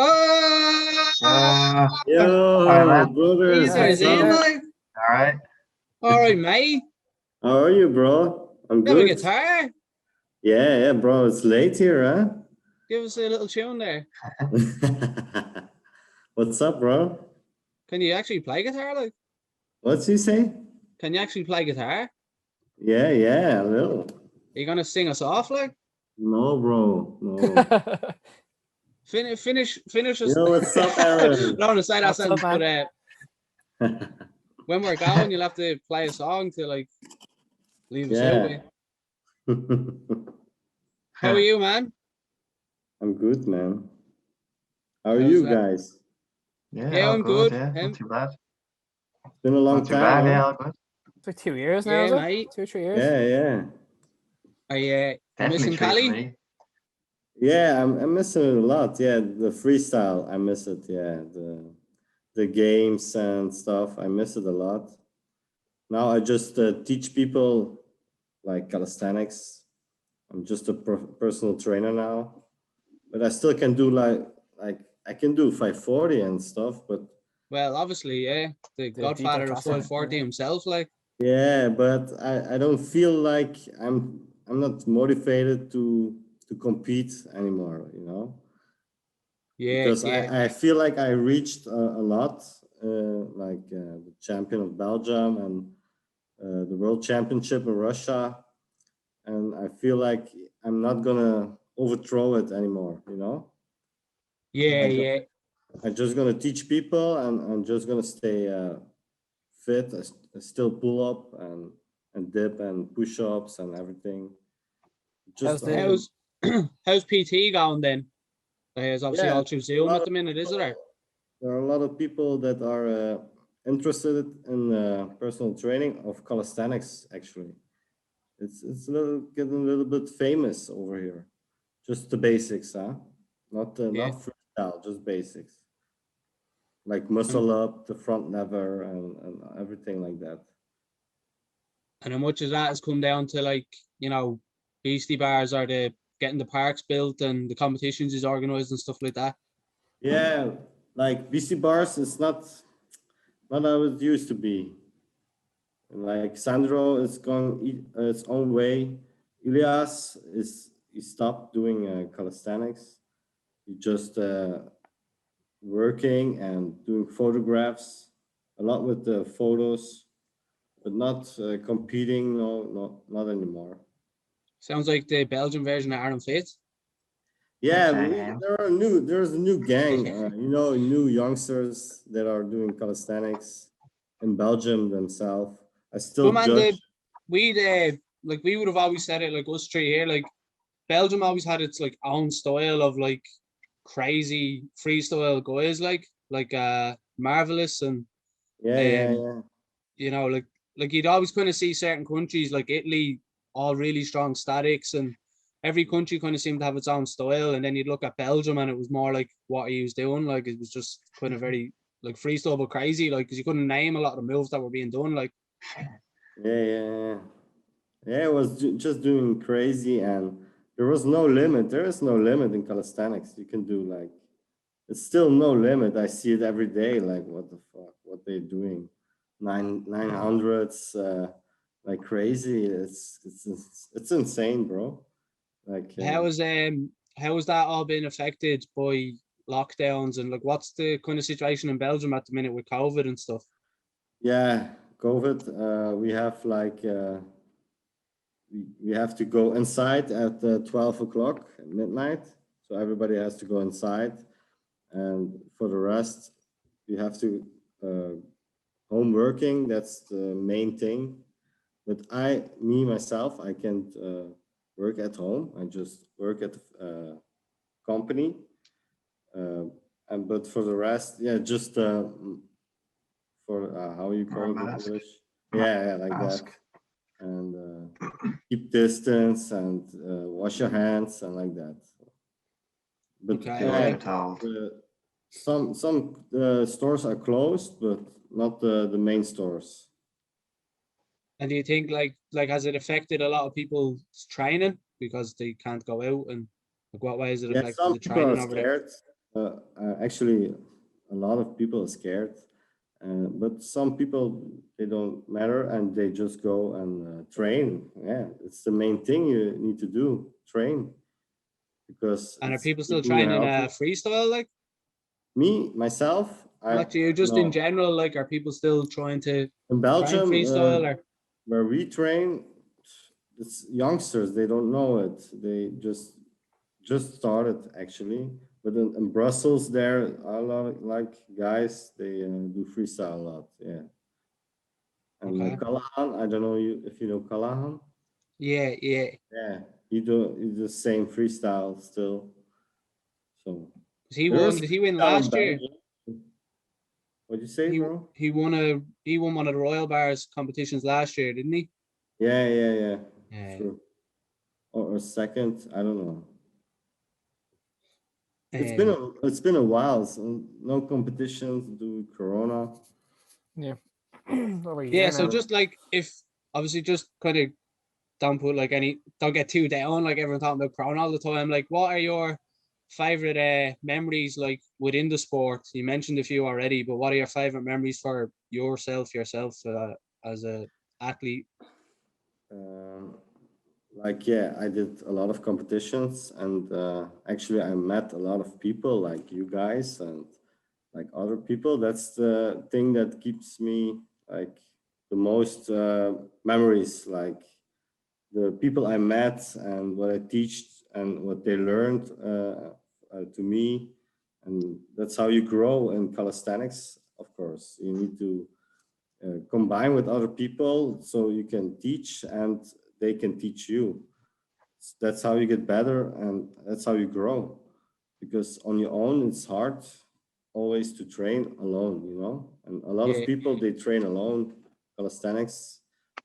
Oh, Yo, man. brothers, Alright, what's see up? ya. All right. All right, mate. How are you, bro? I'm You have a good. guitar? Yeah, bro, it's late here, Give us a little tune there. huh? What's up, bro? Can you actually play guitar? Like, What's he say? can you actually play guitar? Yeah, a little. Are you gonna sing us off? Like, No, bro, no. finish us. Yo, what's up, Aaron? I don't want to say that What's up, sentence, but when we're going, you'll have to play a song to like leave us out with. Yeah. How are you, man? I'm good, man. How are How's you that? guys? Yeah, all I'm good. good. Yeah, not too bad. It's been a long Not too time, bad. Yeah, huh? all good. It's like 2 years now, Yeah, is it? mate. 2 or 3 years? Yeah. You Definitely missing 3 for Cali? me. Yeah, I'm missing it a lot. Yeah, the freestyle, I miss it. Yeah, the games and stuff, I miss it a lot. Now I just teach people like calisthenics. I'm just a personal trainer now, but I still can do like I can do 540 and stuff. But Well, obviously, yeah. The The godfather Dieter of Vandereyd, 540 yeah. himself, like. yeah, but I don't feel like I'm not motivated to compete anymore. You know. Yeah, Because yeah. I feel like I reached a lot, like the champion of Belgium and the world championship in Russia, and I feel like I'm not gonna overthrow it anymore. You know, Yeah, I yeah. I'm just gonna teach people, and I'm just gonna stay fit. I still pull up and dip and push ups and everything. How's Just the How's how's PT going then? It's obviously yeah, all through a Zoom lot at of the minute, isn't there? there are a lot of people that are interested in personal training of calisthenics. Actually, it's getting a little bit famous over here. Just the basics, huh? Yeah. Not freestyle, just basics like And, muscle up, the front lever, and everything like that. and how much of that has come down to like, BeastieBarz are the getting the parks built and the competitions is organized and stuff like that. Yeah, like BC bars is not how it used to be. Like Sandro is going its own way. Ilias is he stopped doing calisthenics. He just working and doing photographs, a lot with the photos, but not competing. No, not anymore. Sounds like the Belgian version of Aaron Fit. Yeah, Same. there's a new gang, new youngsters that are doing calisthenics in Belgium themselves. I But still man, judge. we would have always said it like us three here, like Belgium always had its like own style of like crazy freestyle guys, like Marvelous and Yeah. um like you'd always kind of see certain countries like Italy all really strong statics, and every country kind of seemed to have its own style, and then you'd look at Belgium and it was more like what he was doing, like it was just kind of very like freestyle but crazy, like because you couldn't name a lot of the moves that were being done, like. Yeah. Yeah, it was just doing crazy, and there was no limit. There is no limit in calisthenics. You can do like, it's still no limit. I see it every day. Like, what the fuck? What they're doing? 900s, like crazy. It's insane, bro. Like, How has that all been affected by lockdowns, and like what's the kind of situation in Belgium at the minute with COVID and stuff? yeah, COVID. We have like we have to go inside at 12 o'clock at midnight. So everybody has to go inside, and for the rest, you have to home working. That's the main thing. But myself, I can't work at home. I just work at the company. But for the rest, yeah, just for how you call it in Mask. English? Yeah, like Mask. that. And keep distance and wash your hands and like that. But Okay, Do what okay. you're told. some stores are closed, but not the main stores. And do you think like has it affected a lot of people's training because they can't go out, and like what way has it Yeah, affected some the people are training over there? scared. Actually, a lot of people are scared, but some people, they don't matter and they just go and train. Yeah, it's the main thing you need to do, train, because And are it's people still keeping you training healthy. freestyle? Like, Me, myself, not you, just in no. general. Like, are people still trying to In train Belgium, freestyle? Or where we train, it's youngsters, they don't know it. They just started actually. But in Brussels, there are a lot of like guys, they do freestyle a lot. Yeah. And okay, Callahan, I don't know you if you know Callahan. yeah, yeah. Yeah, he the same freestyle still. So 'Cause he there won. is Did he win freestyle in last year? Belgium. What'd you say, bro? He won one of the Royal Bars competitions last year, didn't he? Yeah. Yeah. True. Or second, I don't know. Um, It's been a while, so no competitions due to Corona. Yeah. Over a yeah. year So now. just like if obviously just kind of don't put like any, don't get too down. Like everyone talking about Crown all the time. Like, what are your favorite memories like within the sport? You mentioned a few already, but what are your favorite memories for yourself as a athlete? Um, like yeah, I did a lot of competitions, and actually I met a lot of people like you guys and like other people. That's the thing that keeps me like the most memories, like the people I met and what I teach and what they learned to me. And that's how you grow in calisthenics. Of course, you need to combine with other people so you can teach and they can teach you. That's how you get better and that's how you grow. Because on your own, it's hard always to train alone, you know? And a lot of Yeah, people, they train alone, calisthenics.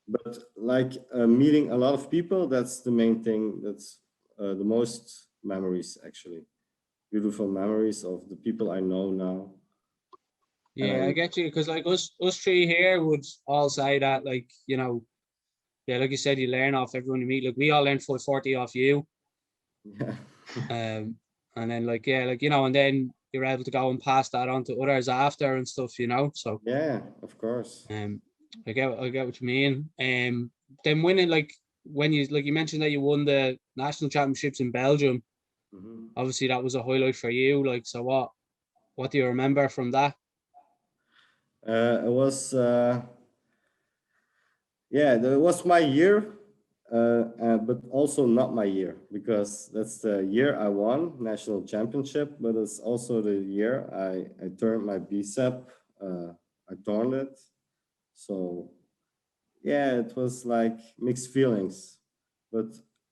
But like meeting a lot of people, that's the main thing. That's the most memories, actually. Beautiful memories of the people I know now. yeah, I get you. Because like us three here would all say that, like, you know, yeah, like you said, you learn off everyone you meet. Like we all learned 440 off you. Yeah. And then like, yeah, like, you know, and then you're able to go and pass that on to others after and stuff, you know. So Yeah, of course. I get what you mean. Then winning, like when you, like you mentioned that you won the national championships in Belgium. Mhm. Obviously that was a highlight for you. Like, so what do you remember from that? It was yeah, it was my year, but also not my year because that's the year I won national championship, but it's also the year I turned my bicep. I torn it, so yeah, it was like mixed feelings, but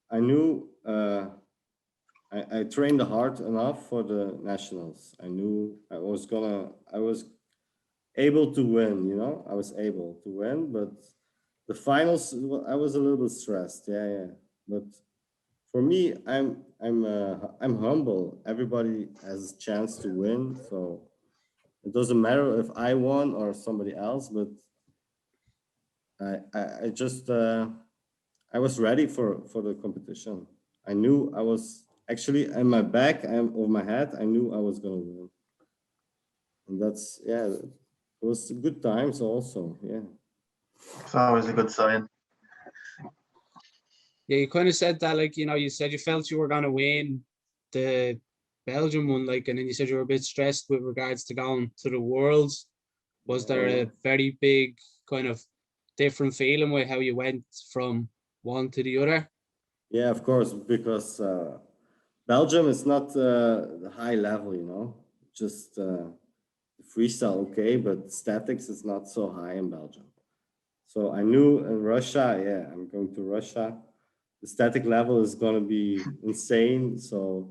I knew I trained hard enough for the nationals. I knew I was able to win, you know, I was able to win, but the finals, I was a little bit stressed. Yeah. But for me, I'm humble. Everybody has a chance to win, so it doesn't matter if I won or somebody else. But I just I was ready for the competition. I knew I was actually in my back and over my head. I knew I was gonna win, and that's yeah. It was good times also. Yeah. It's always a good sign. Yeah, you kind of said that, like, you know, you said you felt you were gonna win the Belgium one, like, and then you said you were a bit stressed with regards to going to the Worlds. Was there a very big kind of different feeling with how you went from one to the other? Yeah, of course, because Belgium is not the high level, you know, just freestyle, okay, but statics is not so high in Belgium. So I knew in Russia, yeah, I'm going to Russia. The static level is going to be insane. So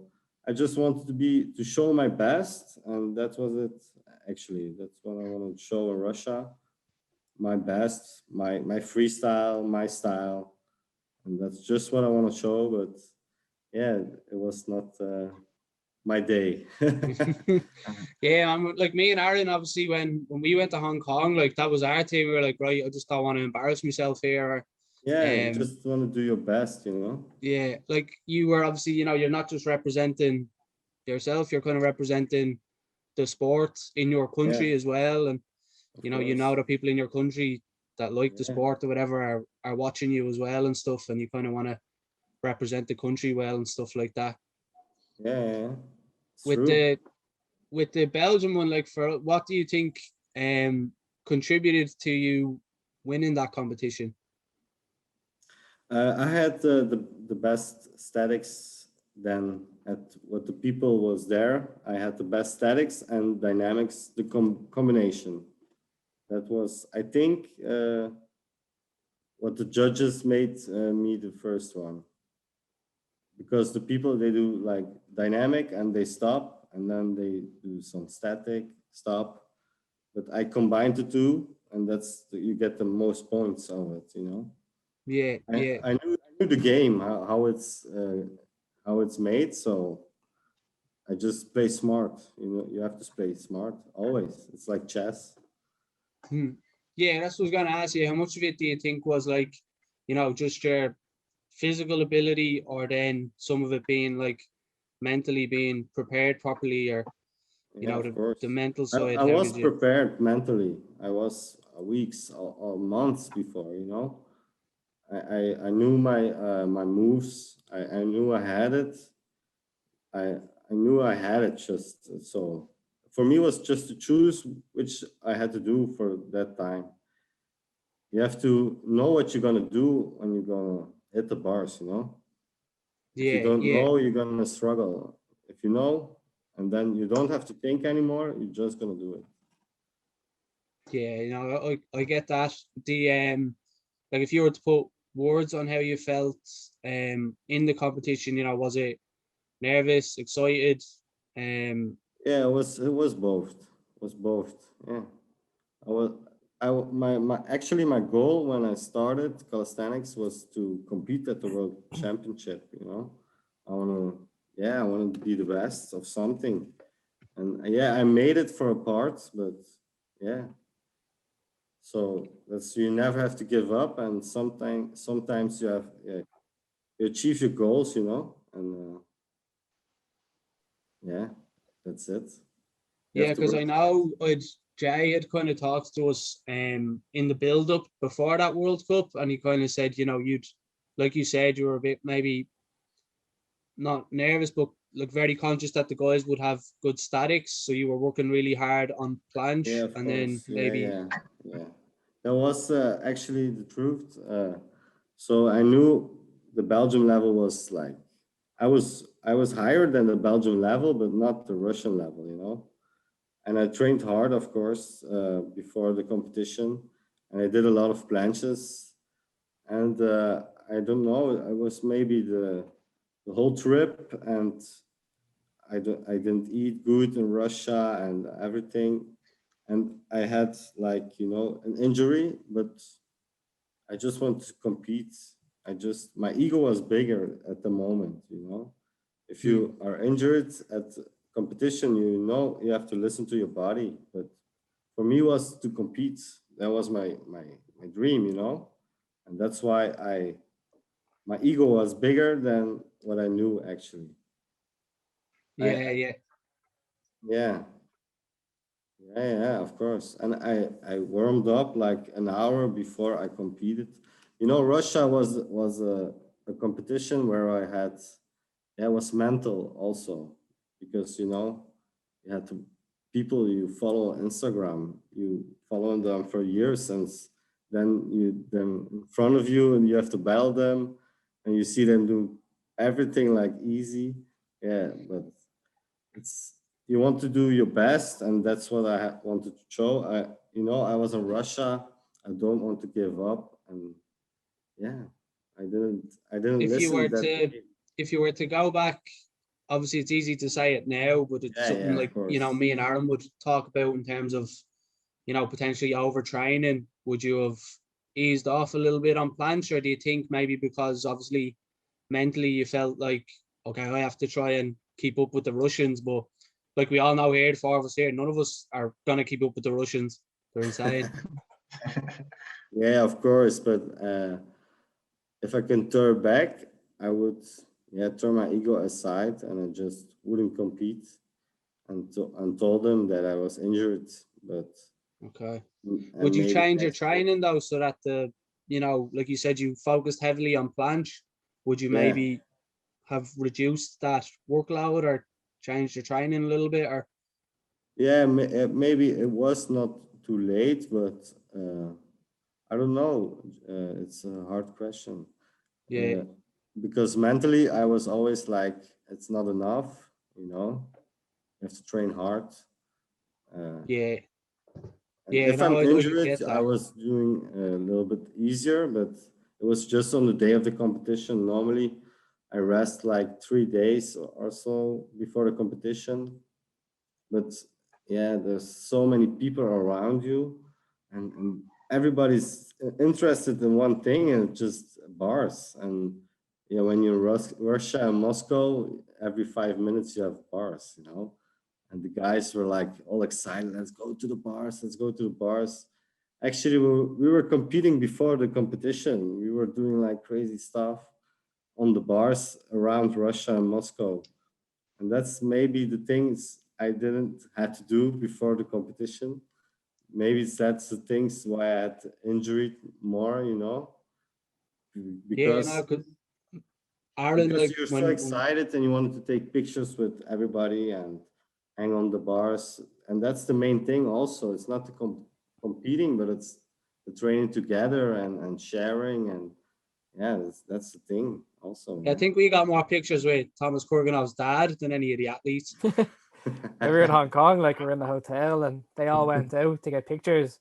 I just wanted to show my best, and that was it. Actually, that's what I want to show in Russia. My best, my freestyle, my style, and that's just what I want to show. But yeah, it was not my day. Yeah, I'm like me and Aaron. Obviously, when we went to Hong Kong, like that was our team. We were like, right, I just don't want to embarrass myself here. Yeah, you just want to do your best, you know. Yeah, like you were obviously, you know, you're not just representing yourself, you're kind of representing the sport in your country as well, and Of you know course. the people in your country that like the Yeah. sport or whatever are watching you as well and stuff, and you kind of want to represent the country well and stuff like that. Yeah. It's With true. the Belgium one, like, for what do you think contributed to you winning that competition? I had the best statics then at what the people was there. I had the best statics and dynamics, the combination. That was, I think, what the judges made me the first one. Because the people, they do like dynamic and they stop, and then they do some static, stop. But I combined the two, and you get the most points of it, you know. Yeah, yeah. I knew the game, how it's made, so I just play smart. You know, you have to play smart always. It's like chess. Yeah, that's what I was gonna ask you. How much of it do you think was like, you know, just your physical ability, or then some of it being like mentally being prepared properly, or you Yeah, know, of course. the mental I, side? I How was did you? prepared mentally. I was weeks or months before. You know, I knew my moves. I knew I had it. I knew I had it. Just so for me, it was just to choose which I had to do for that time. You have to know what you're gonna do when you're gonna hit the bars, you know. If you Yeah, don't yeah, know, you're gonna struggle. If you know, and then you don't have to think anymore, you're just gonna do it. yeah. You know, I get that. The like, if you were to put words on how you felt in the competition, you know, was it nervous, excited? Yeah, it was both. It was both. Yeah. I was my actually my goal when I started calisthenics was to compete at the world championship, you know. I wanna be the best of something. And yeah, I made it for a part, but yeah. So that's, you never have to give up, and sometimes you have, yeah, you achieve your goals, you know, and yeah, that's it. You Yeah, have to because I work. know Jay had kind of talked to us in the build up before that World Cup, and he kind of said, you know, you'd, like you said, you were a bit maybe not nervous, but like very conscious that the guys would have good statics, so you were working really hard on Yeah, planche, of and then course. Yeah, maybe yeah, yeah. That was actually the truth. So I knew the Belgium level was like, I was higher than the Belgium level, but not the Russian level, you know. And I trained hard, of course, before the competition, and I did a lot of planches. And I don't know, I was maybe the whole trip, and I didn't eat good in Russia and everything, and I had, like, you know, an injury, but I just wanted to compete. My ego was bigger at the moment, you know. If you are injured at competition, you know you have to listen to your body. But for me, was to compete. That was my dream, you know, and that's why my ego was bigger than what I knew actually. yeah, I yeah, yeah. Yeah, of course. And I warmed up like an hour before I competed. You know, Russia was a competition where I had, yeah, it was mental also, because you know, you had to, people you follow on Instagram, you follow them for years, and then you them in front of you, and you have to battle them, and you see them do everything like easy. Yeah, but it's, you want to do your best, and that's what I wanted to show. I was in Russia. I don't want to give up, and yeah, I didn't if you listen were that to day. if you were to go back, obviously it's easy to say it now, but it's Yeah, something yeah, like, of you know, course. me and Aaron would talk about in terms of, you know, potentially overtraining. Would you have eased off a little bit on planche, or do you think maybe because obviously mentally you felt like, okay, I have to try and keep up with the Russians, but like we all know here, the four of us here, none of us are gonna keep up with the Russians. They're insane. Yeah, of course. But if I can turn back, I would, turn my ego aside, and I just wouldn't compete, and told them that I was injured, but Okay. and Would you maybe change your next year. training though, so that like you said, you focused heavily on planche? Would you Yeah. maybe have reduced that workload or changed your training a little bit? Or Yeah, maybe it was not too late, but I don't know. It's a hard question. yeah, Because mentally I was always like, it's not enough, you have to train hard. yeah, And yeah. if No, I'm I injured, get I that. was doing a little bit easier, but it was just on the day of the competition. Normally, I rest like 3 days or so before the competition. But yeah, there's so many people around you, and everybody's interested in one thing, and it's just bars. And yeah, when you're in Russia and Moscow, every 5 minutes you have bars. And the guys were like all excited, let's go to the bars, let's go to the bars. Actually, we were competing before the competition. We were doing like crazy stuff on the bars around Russia and Moscow. And that's maybe the things I didn't had to do before the competition. Maybe that's the things why I had injured more, Yeah, no, because because Aaron, like you're so when excited and you wanted to take pictures with everybody and hang on the bars. And that's the main thing also. It's not the competing, but it's the training together and sharing. And yeah, that's the thing also. I think we got more pictures with Thomas Kurganov's dad than any of the athletes. We were in Hong Kong, like we were in the hotel, and they all went out to get pictures.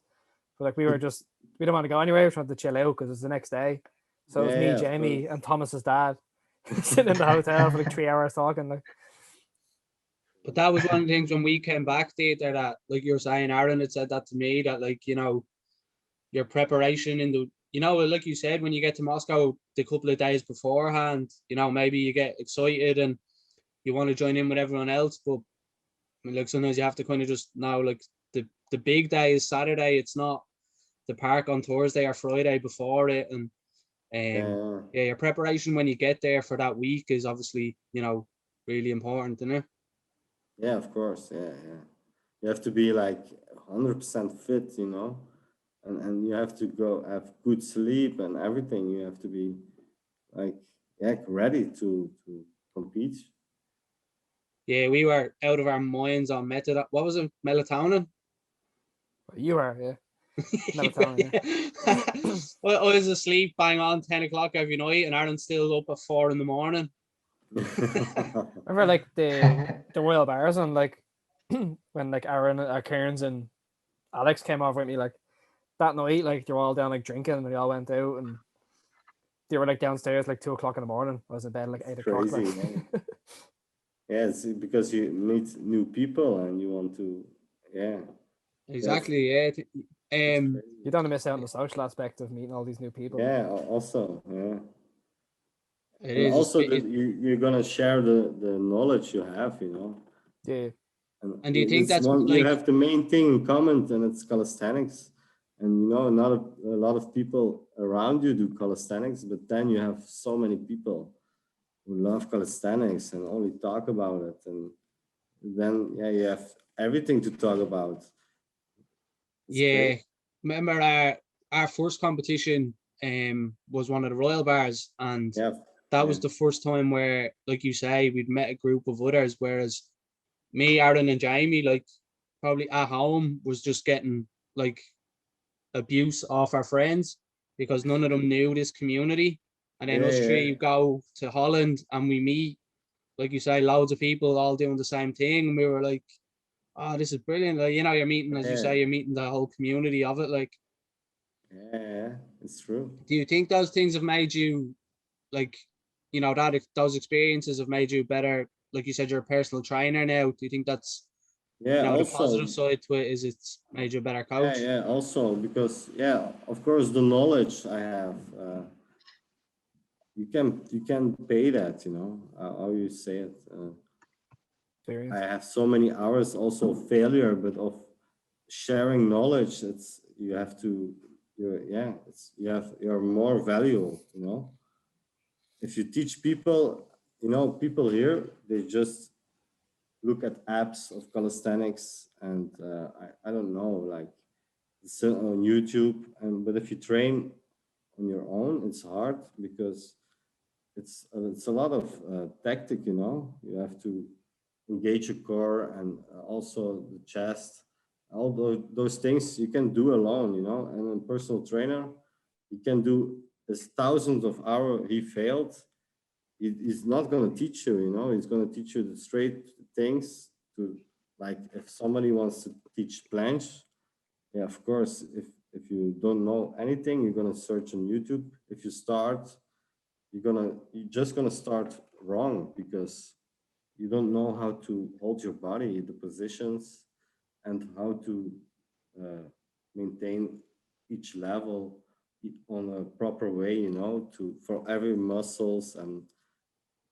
But like we didn't want to go anywhere. We wanted to chill out because it was the next day. So it was me, Yeah, of Jamie, course. and Thomas's dad sitting in the hotel for like 3 hours talking. Like, But that was one of the things when we came back, Dieter, that like you were saying, Aaron had said that to me, that like, your preparation in like you said, when you get to Moscow the couple of days beforehand, maybe you get excited and you want to join in with everyone else. But I mean, like sometimes you have to kind of just know, like the big day is Saturday. It's not the park on Thursday or Friday before it. And Yeah. yeah, your preparation when you get there for that week is obviously, really important, isn't it? Yeah, of course. Yeah, yeah. You have to be like 100% fit, and you have to go have good sleep and everything. You have to be like, yeah, ready to compete. Yeah, we were out of our minds on method. What was it? Melatonin? you are, yeah. Melatonin, Well, I was asleep bang on 10 o'clock every night, and Aaron's still up at 4 a.m. Remember like the Royal Bars and like when like Aaron, Cairns and Alex came over with me like that night, like they were all down like drinking and they all went out and they were like downstairs like 2 o'clock in the morning. I was in bed like 8 o'clock. Crazy, Like. yeah. Yeah, it's because you meet new people and you want to, yeah. Exactly, yeah. It's Um, crazy. You don't miss out on the social aspect of meeting all these new people. Yeah, also, yeah. it And is. also that you're gonna share the knowledge you have. Yeah. And do you think It's that's one, you like, have the main thing in common, and it's calisthenics. And not a lot of people around you do calisthenics, but then you have so many people who love calisthenics and only talk about it. And then yeah, you have everything to talk about. It's yeah, great. remember our first competition was one of the Royal Bars, and Yeah. that Yeah. was the first time where, like you say, we'd met a group of others, whereas me, Aaron, and Jamie, like probably at home, was just getting like abuse off our friends because none of them knew this community. And then us Yeah, three go to Holland and we meet, like you say, loads of people all doing the same thing. And we were like, oh, this is brilliant. Like, you're meeting, as you yeah, say, you're meeting the whole community of it. Like, yeah, it's true. do you think those things have made you like, that those experiences have made you better? Like you said, you're a personal trainer now. Do you think that's, Yeah, the also. positive side to it is it's made you a better Yeah, coach? yeah, also because yeah, of course the knowledge I have, you can pay that. How you say it. I Experience. have so many hours also of failure, but of sharing knowledge. It's you have to. You're more valuable. If you teach people people here, they just look at apps of calisthenics and I don't know, like it's on YouTube. But if you train on your own, it's hard because it's a lot of tactic. You have to engage your core and also the chest. All those things you can do alone. And a personal trainer, he can do thousands of hours. He failed. He's not going to teach you. He's going to teach you the straight things. To like, if somebody wants to teach planche, yeah, of course. If you don't know anything, you're going to search on YouTube. If you start, you're just going to start wrong because you don't know how to hold your body, the positions, and how to maintain each level on a proper way, for every muscles and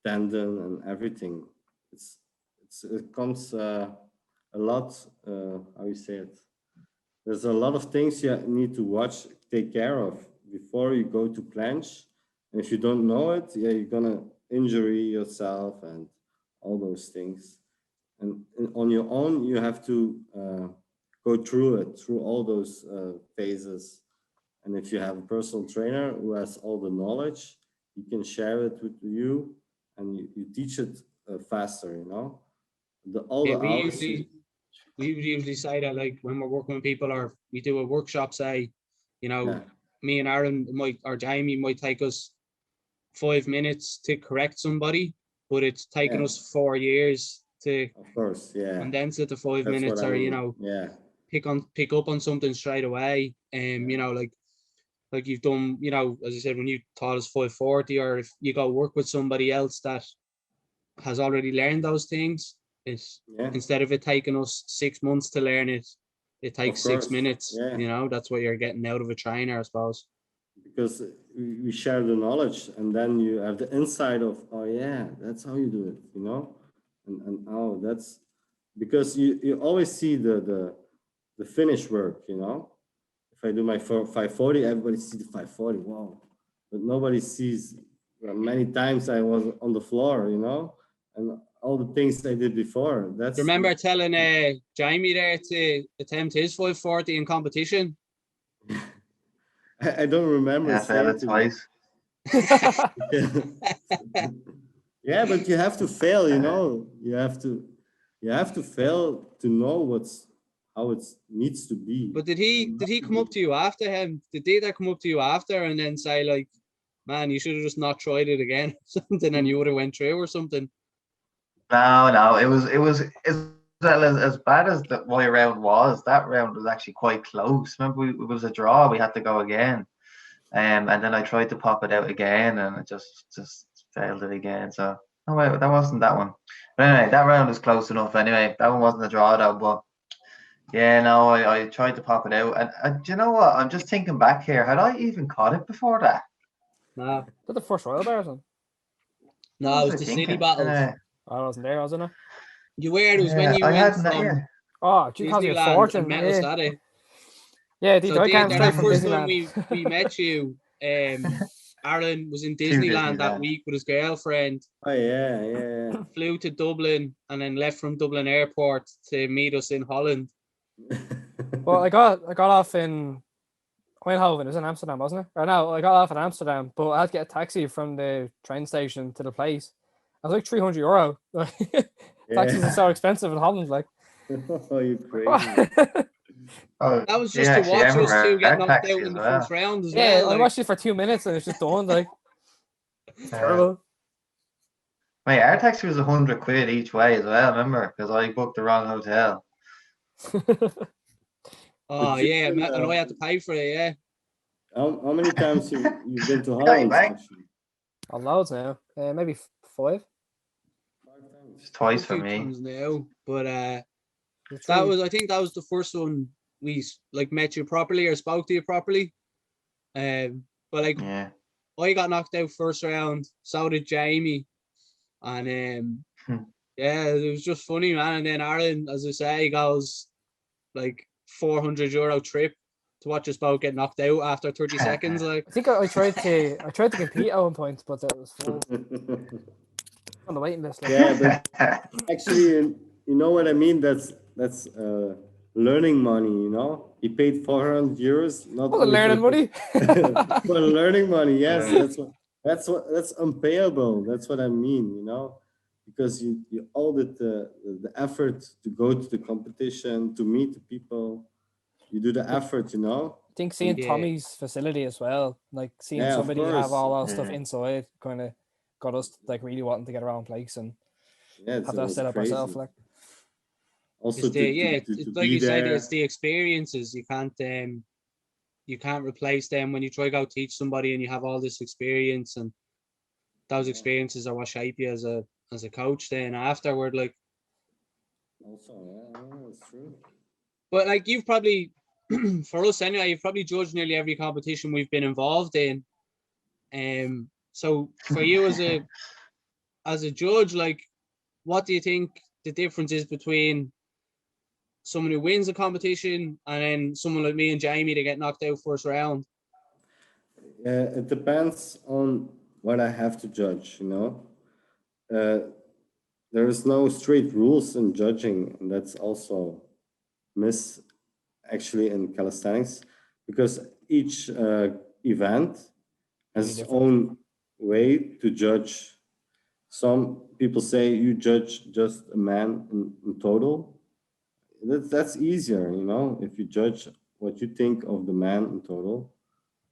tendon and everything. It comes a lot, how you say it? There's a lot of things you need to watch, take care of before you go to planche. And if you don't know it, yeah, you're gonna injure yourself and all those things. And on your own, you have to go through all those phases. And if you have a personal trainer who has all the knowledge, he can share it with you and you teach it faster, We usually say that, like, when we're working with people or we do a workshop, say, me and Aaron or Jamie might take us 5 minutes to correct somebody, but it's taken us 4 years to, of course, condense it to 5 minutes, or pick up on something straight away. Like you've done, as I said, when you taught us 540, or if you go work with somebody else that has already learned those things, instead of it taking us 6 months to learn it, it takes 6 minutes. That's what you're getting out of a trainer, I suppose. Because we share the knowledge, and then you have the insight of, oh yeah, that's how you do it, and oh, that's because you always see the finished work, If I do my 540, everybody sees the 540, wow, but nobody sees many times I was on the floor, and all the things I did before. That's. Remember telling Jamie there to attempt his 540 in competition? I don't remember. Yeah, I said it twice. Yeah, but you have to fail, You have to fail to know how it needs to be. But did he come up to you after him? Did Dieter come up to you after and then say, like, man, you should have just not tried it again or something, and you would have went through or something? No, it was as bad as my round was. That round was actually quite close. Remember, it was a draw. We had to go again, and then I tried to pop it out again, and it just failed it again. So no, wait, that wasn't that one. But anyway, that round was close enough. Anyway, that one wasn't a draw though. But yeah, no, I tried to pop it out, and do you know what? I'm just thinking back here. Had I even caught it before that? No. Is that the first Royal Bears one? No, it was the city battles. I wasn't there, wasn't I? You were. It was when you went from Oh, gee, cost me a fortune. Met us at it. Yeah, Dieter, I came straight from first Disneyland. time we met you, Aaron was in Disneyland that week with his girlfriend. Oh yeah. Flew to Dublin and then left from Dublin airport to meet us in Holland. Well, I got off in Eindhoven. It was in Amsterdam, wasn't it? Or no, I got off in Amsterdam, but I had to get a taxi from the train station to the place. I was like €300. Taxis are so expensive in Holland, like. Oh, you crazy. That was just to watch us two get knocked out in the first round as well. Yeah, I watched it for 2 minutes and it's just done, like. Terrible. Mate, our taxi was £100 each way as well, remember? Because I booked the wrong hotel. Oh yeah, and I had to pay for it, yeah. How many times you've been to Holland? Actually? A loads now. Maybe 5. It's twice for me. Now, but I think that was the first one we like met you properly or spoke to you properly. But like, yeah, I got knocked out first round. So did Jamie, and yeah, it was just funny, man. And then Aaron, as I say, goes like €400 trip to watch us both get knocked out after 30 seconds. Like, I think I tried to compete at one point, but that was fun. On the waiting list. Like. Yeah, but actually, you know what I mean? That's learning money, you know? He paid 400 euros, not Oh, the only learning money. for learning money. Yes, that's unpayable. That's what I mean, you know? Because you all the effort to go to the competition, to meet the people, you do the effort, you know? I think seeing Yeah. Tommy's facility as well, like seeing Yeah, of somebody have course. all that stuff Yeah. inside, kind of got us like really wanting to get around place and Yeah, have it that was set up crazy. ourselves. Like, Also It's the to it's like be you said, there. it's the experiences. You can't replace them when you try to go teach somebody and you have all this experience, and those experiences are what shape you as a coach then afterward. Like, Also, yeah, that's true. but like you've probably for us anyway, you've probably judged nearly every competition we've been involved in. So for you as a judge, like, what do you think the difference is between someone who wins a competition and then someone like me and Jamie to get knocked out first round? It depends on what I have to judge, you know. There is no straight rules in judging, and that's also actually in calisthenics, because each event has its own way to judge. Some people say you judge just a man in total. That's easier, you know, if you judge what you think of the man in total,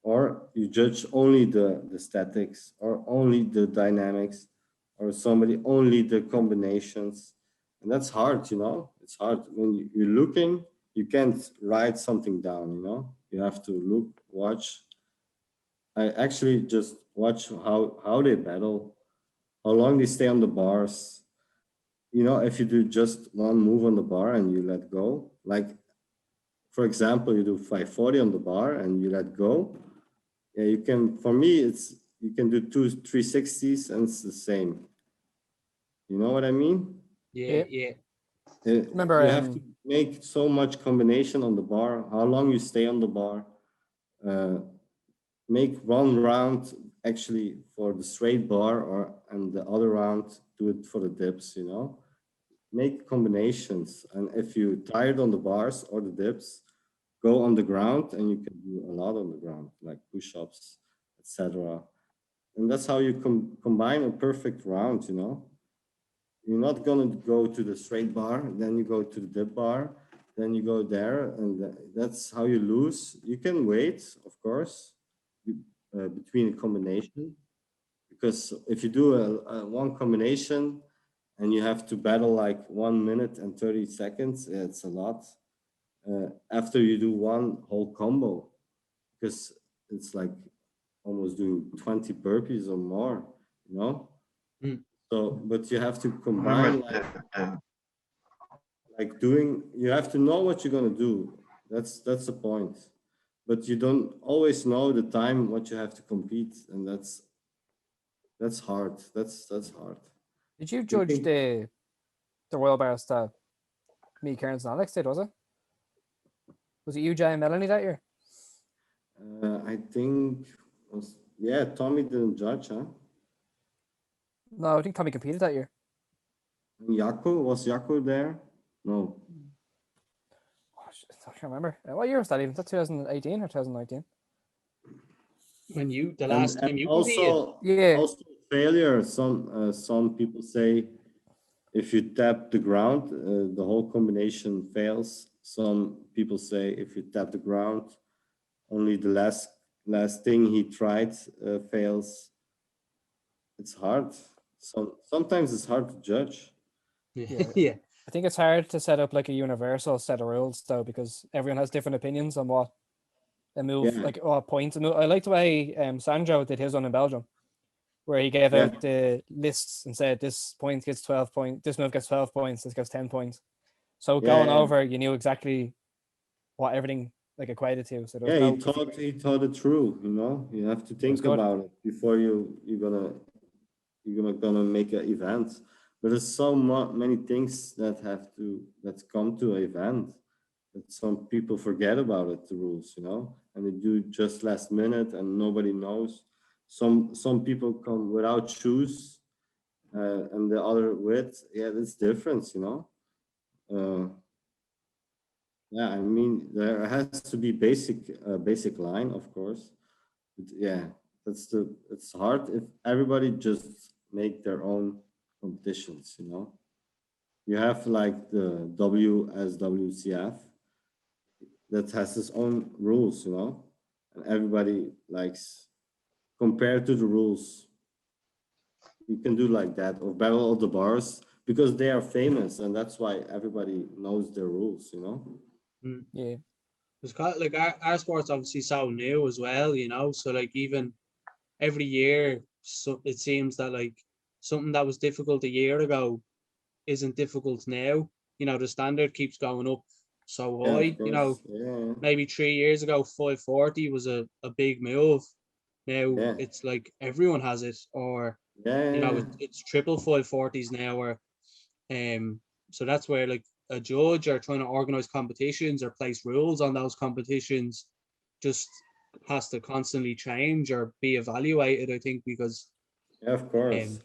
or you judge only the statics, or only the dynamics, or somebody only the combinations. And that's hard, you know. It's hard when you're looking. You can't write something down, you know. You have to look, watch. I actually just watch how they battle, how long they stay on the bars. You know, if you do just one move on the bar and you let go, like for example, you do 540 on the bar and you let go. Yeah, you can. For me, you can do 360s and it's the same. You know what I mean? Yeah, yeah. remember, You have to make so much combination on the bar. How long you stay on the bar? Make one round actually for the straight bar, and the other round do it for the dips. You know, make combinations. And if you're tired on the bars or the dips, go on the ground, and you can do a lot on the ground, like push-ups, etc. And that's how you combine a perfect round, you know. You're not going to go to the straight bar, then you go to the dip bar, then you go there, and that's how you lose. You can wait, of course, between a combination, because if you do a one combination and you have to battle like 1 minute and 30 seconds, it's a lot. After you do one whole combo, because it's like almost doing 20 burpees or more, you know. So, but you have to combine like doing. You have to know what you're gonna do. That's the point. But you don't always know the time what you have to compete, and that's hard. That's hard. did you judge the Royal Bars that me, Cairns, and Alex did? Was it? Was it you, Jay, and Melanie that year? I think Tommy didn't judge, huh? No, I think Tommy competed that year. And was Jaco there? No. Oh, shit, I can't remember. What year was that even? Was that 2018 or 2019? When the last time you also competed? Yeah. Also failure. Some people say if you tap the ground, the whole combination fails. Some people say if you tap the ground, only the last thing he tried fails. It's hard. Sometimes it's hard to judge. Yeah. I think it's hard to set up like a universal set of rules though, because everyone has different opinions on what a move, like what points a move. I like the way Sandro did his one in Belgium, where he gave out the lists and said this point gets 12 points, this move gets 12 points, this gets 10 points. So going over, you knew exactly what everything like equated to. So there was he thought it through. You know, you have to think about it before you're gonna make an event. But there's so many things that come to an event that some people forget about it, the rules, you know, and they do just last minute and nobody knows. Some people come without shoes and the other width, yeah, that's different, you know. Yeah, I mean, there has to be basic line, of course. But yeah, it's hard if everybody just make their own competitions, you know. You have like the WSWCF that has its own rules, you know, and everybody likes compared to the rules. You can do like that, or Battle of the Bars, because they are famous, and that's why everybody knows their rules, you know. Yeah. It's kind of like our sport's obviously so new as well, you know. So like even every year, so it seems that like something that was difficult a year ago isn't difficult now. You know, the standard keeps going up so Yeah, high. of You know, course. Yeah, maybe 3 years ago, 540 was a big move. Now yeah, it's like everyone has it, or you know, yeah, it's triple 540s now, or so that's where like a judge or trying to organize competitions or place rules on those competitions just has to constantly change or be evaluated, I think, because yeah, of course.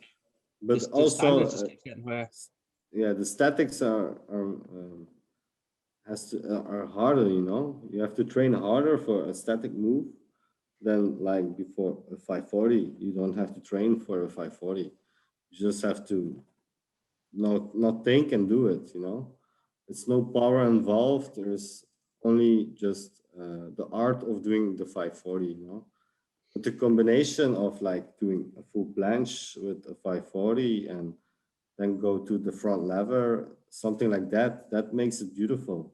But the also, standard just keeps getting higher. yeah, the statics are harder. You know, you have to train harder for a static move than like before a 540. You don't have to train for a 540. You just have to not think and do it. You know, it's no power involved. There's only just the art of doing the 540. You know. But the combination of like doing a full planche with a 540 and then go to the front lever, something like that, that makes it beautiful.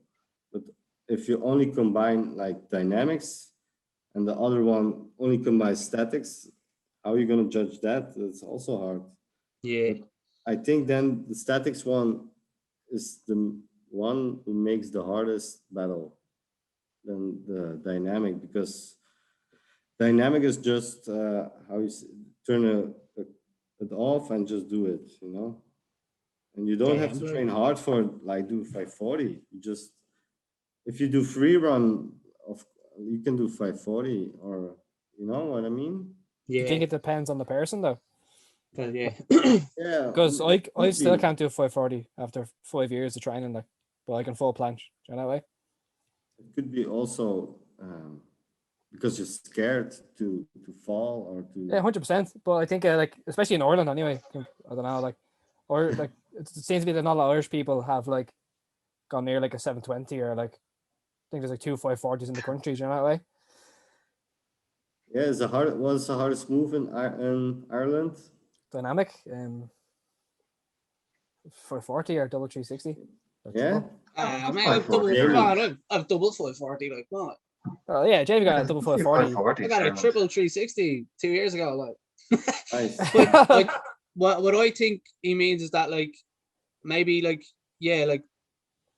But if you only combine like dynamics and the other one only combines statics, how are you going to judge that? It's also hard. Yeah. But I think then the statics one is the one who makes the hardest battle than the dynamic, because dynamic is just how you turn it off and just do it, you know. And you don't have to Yeah. train hard for like do 540. You just if you do free run of you can do 540, or you know what I mean? Do you think Yeah. it depends on the person though? Well, yeah. Yeah, Because I could still be. can't do 540 after 5 years of training, like, but I can full planche. Do you know that way? It could be also because you're scared to fall or Yeah, to 100%. But I think like especially in Ireland anyway, I don't know, like, or like it seems to be that not a lot of Irish people have like gone near like a 720, or like I think there's like 2 540s in the country. Do you know that way? yeah. What's the hardest move in Ireland? Dynamic 540 or double 360. Or Yeah, triple. Man, I've double, Jamie. I've double 540, like what? Oh yeah, Jamie got a double 540. I got a triple 360 2 years ago, like. Nice. But like what I think he means is that like maybe like yeah, like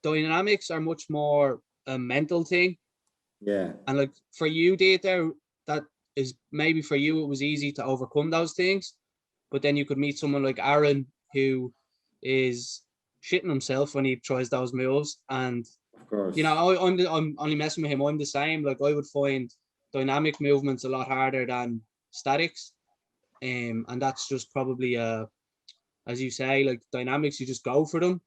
dynamics are much more a mental thing, Yeah, and like for you, Dieter, that is maybe for you it was easy to overcome those things, but then you could meet someone like Aaron who is shitting himself when he tries those moves, and of course. you know I'm only messing with him. I'm the same. Like I would find dynamic movements a lot harder than statics, and that's just probably as you say, like dynamics, you just go for them.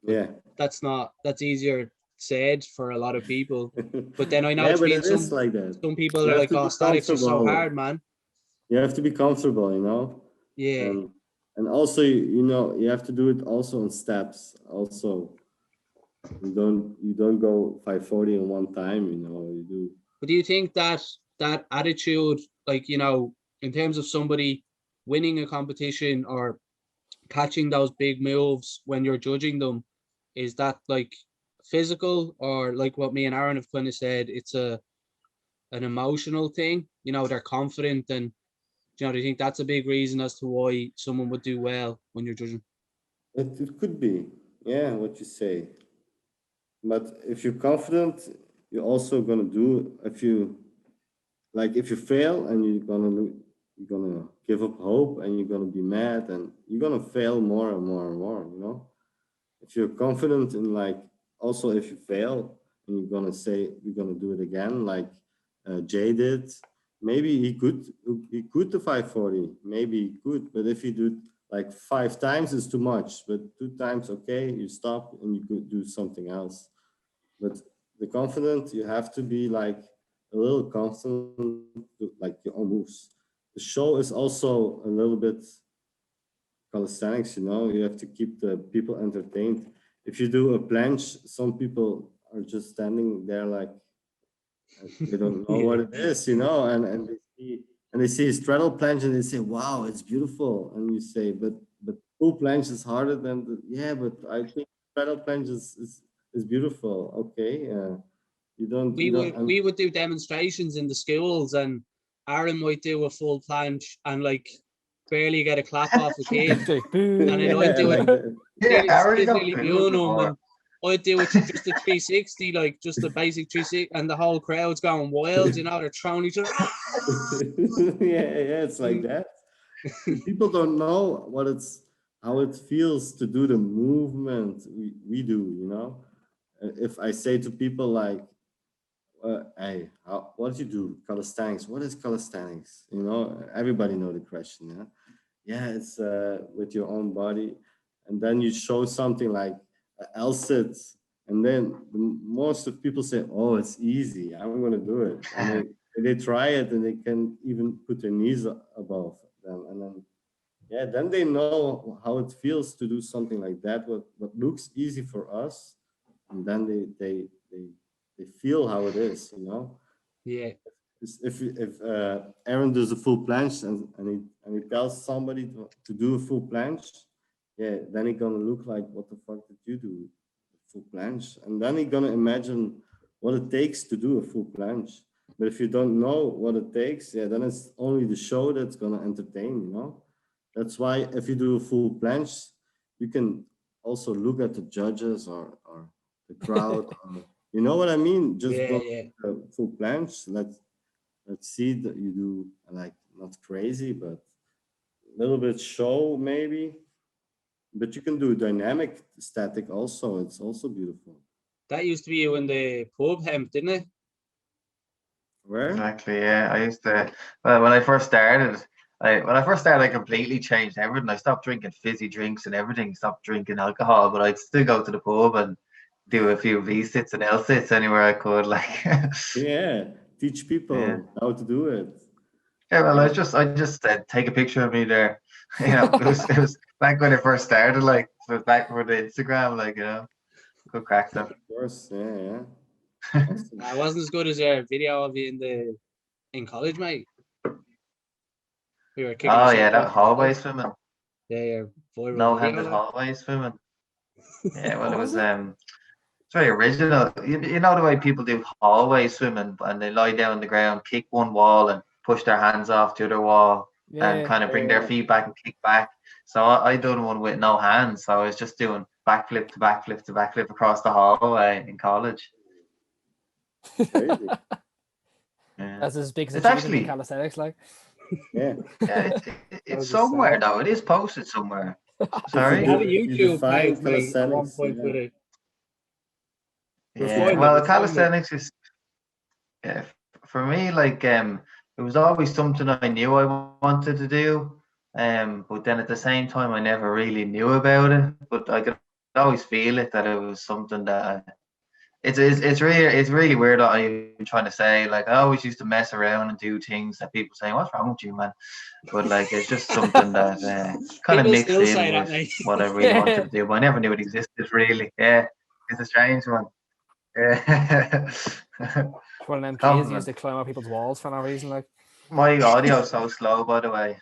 But Yeah. that's easier said for a lot of people. But then I know Yeah, what you but mean. it is like that. Some people You are have like, to oh, be statics are so comfortable. hard, man. You have to be comfortable, you know. Yeah. And also, you know, you have to do it also in steps. Also, you don't go 540 in one time, you know. You do. But do you think that that attitude, like, you know, in terms of somebody winning a competition or catching those big moves when you're judging them, is that like physical, or like what me and Aaron have kind of said, it's an emotional thing? You know, they're confident, and you know, do you think that's a big reason as to why someone would do well when you're judging? It could be, yeah, what you say. But if you're confident, you're also gonna do. If you fail and you're gonna give up hope and you're gonna be mad and you're gonna fail more and more and more, you know. If you're confident in like, also if you fail and you're gonna say we're gonna do it again, like Jay did, maybe he could the 540, maybe he could, but if he like 5 times is too much, but 2 times, okay, you stop and you could do something else. But the confident, you have to be like a little confident, like your own moves. The show is also a little bit calisthenics, you know, you have to keep the people entertained. If you do a planche, some people are just standing there like they don't know what it is, you know, and they see a straddle planche and they say, wow, it's beautiful. And you say, but full planche is harder than but I think straddle planche is beautiful. Okay. We would do demonstrations in the schools, and Aaron might do a full planche and like barely get a clap off a kid. And then I'd do it. I already got Nearly doing them, and I'd do it just a 360, like just a basic 360, and the whole crowd's going wild, you know, they're throwing each other. yeah, it's like that. People don't know how it feels to do the movement we do, you know. If I say to people like, hey, what do you do? Calisthenics. What is calisthenics? You know, everybody know the question. Yeah, it's with your own body, and then you show something like L-sit, and then most of people say, "Oh, it's easy. I'm gonna do it." And they try it, and they can even put their knees above them, and then they know how it feels to do something like that. What looks easy for us, and then they feel how it is, you know. Yeah. If Aaron does a full planche and he tells somebody to do a full planche, then he's gonna look like, what the fuck did you do? Full planche, and then he's gonna imagine what it takes to do a full planche. But if you don't know what it takes, then it's only the show that's gonna entertain, you know. That's why if you do a full planche, you can also look at the judges or the crowd. You know what I mean? Just go full planche. Let's see that you do like not crazy, but a little bit show maybe. But you can do dynamic static also. It's also beautiful. That used to be you in the pub, Hemp, didn't it? Where? Exactly. Yeah, I used to. Well, when I first started, I completely changed everything. I stopped drinking fizzy drinks and everything. Stopped drinking alcohol, but I'd still go to the pub and do a few V-sits and L-sits anywhere I could. Like, yeah, teach people how to do it. Yeah, well, I just take a picture of me there. You know, it was back when it first started. Like, it was back for the Instagram. Like, you know, good crack stuff. Of course, yeah. Awesome. I wasn't as good as a video of you in college, mate. We were kicking. Oh yeah, that hallway swimming. Yeah, viral No-handed hallway swimming. Yeah, well, it was it's very original. You know the way people do hallway swimming, and they lie down on the ground, kick one wall, and push their hands off the other wall, and kind of bring their feet back and kick back. So I done one with no hands. So I was just doing backflip to backflip to backflip across the hallway in college. Crazy. That's as big as it's actually calisthenics, like. It's somewhere though. It is posted somewhere. Sorry. You have a YouTube page at one point with it. Yeah. Well, calisthenics is for me like it was always something I knew I wanted to do, but then at the same time I never really knew about it. But I could always feel it that it was something that it's really weird that I'm trying to say. Like, I always used to mess around and do things that people say, "What's wrong with you, man?" But like, it's just something that kind of mixed in with what I really wanted to do. But I never knew it existed really. Yeah, it's a strange one. Yeah. One of them kids used to climb up people's walls for no reason. Like, my audio is so slow, by the way.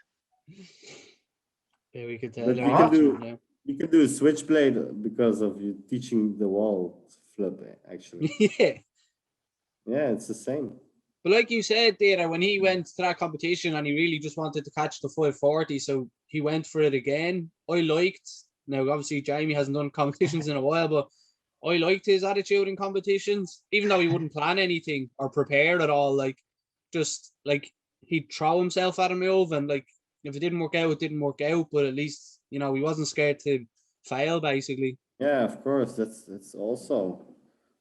Yeah, we could tell. But you can do a switchblade because of you teaching the wall flip, actually. Yeah, it's the same. But like you said, Dieter, when he went to that competition and he really just wanted to catch the 540, so he went for it again. Now obviously Jamie hasn't done competitions in a while, but I liked his attitude in competitions, even though he wouldn't plan anything or prepare at all. Like, just like he'd throw himself at a move, and like if it didn't work out, it didn't work out. But at least, you know, he wasn't scared to fail, basically. Yeah, of course. That's also,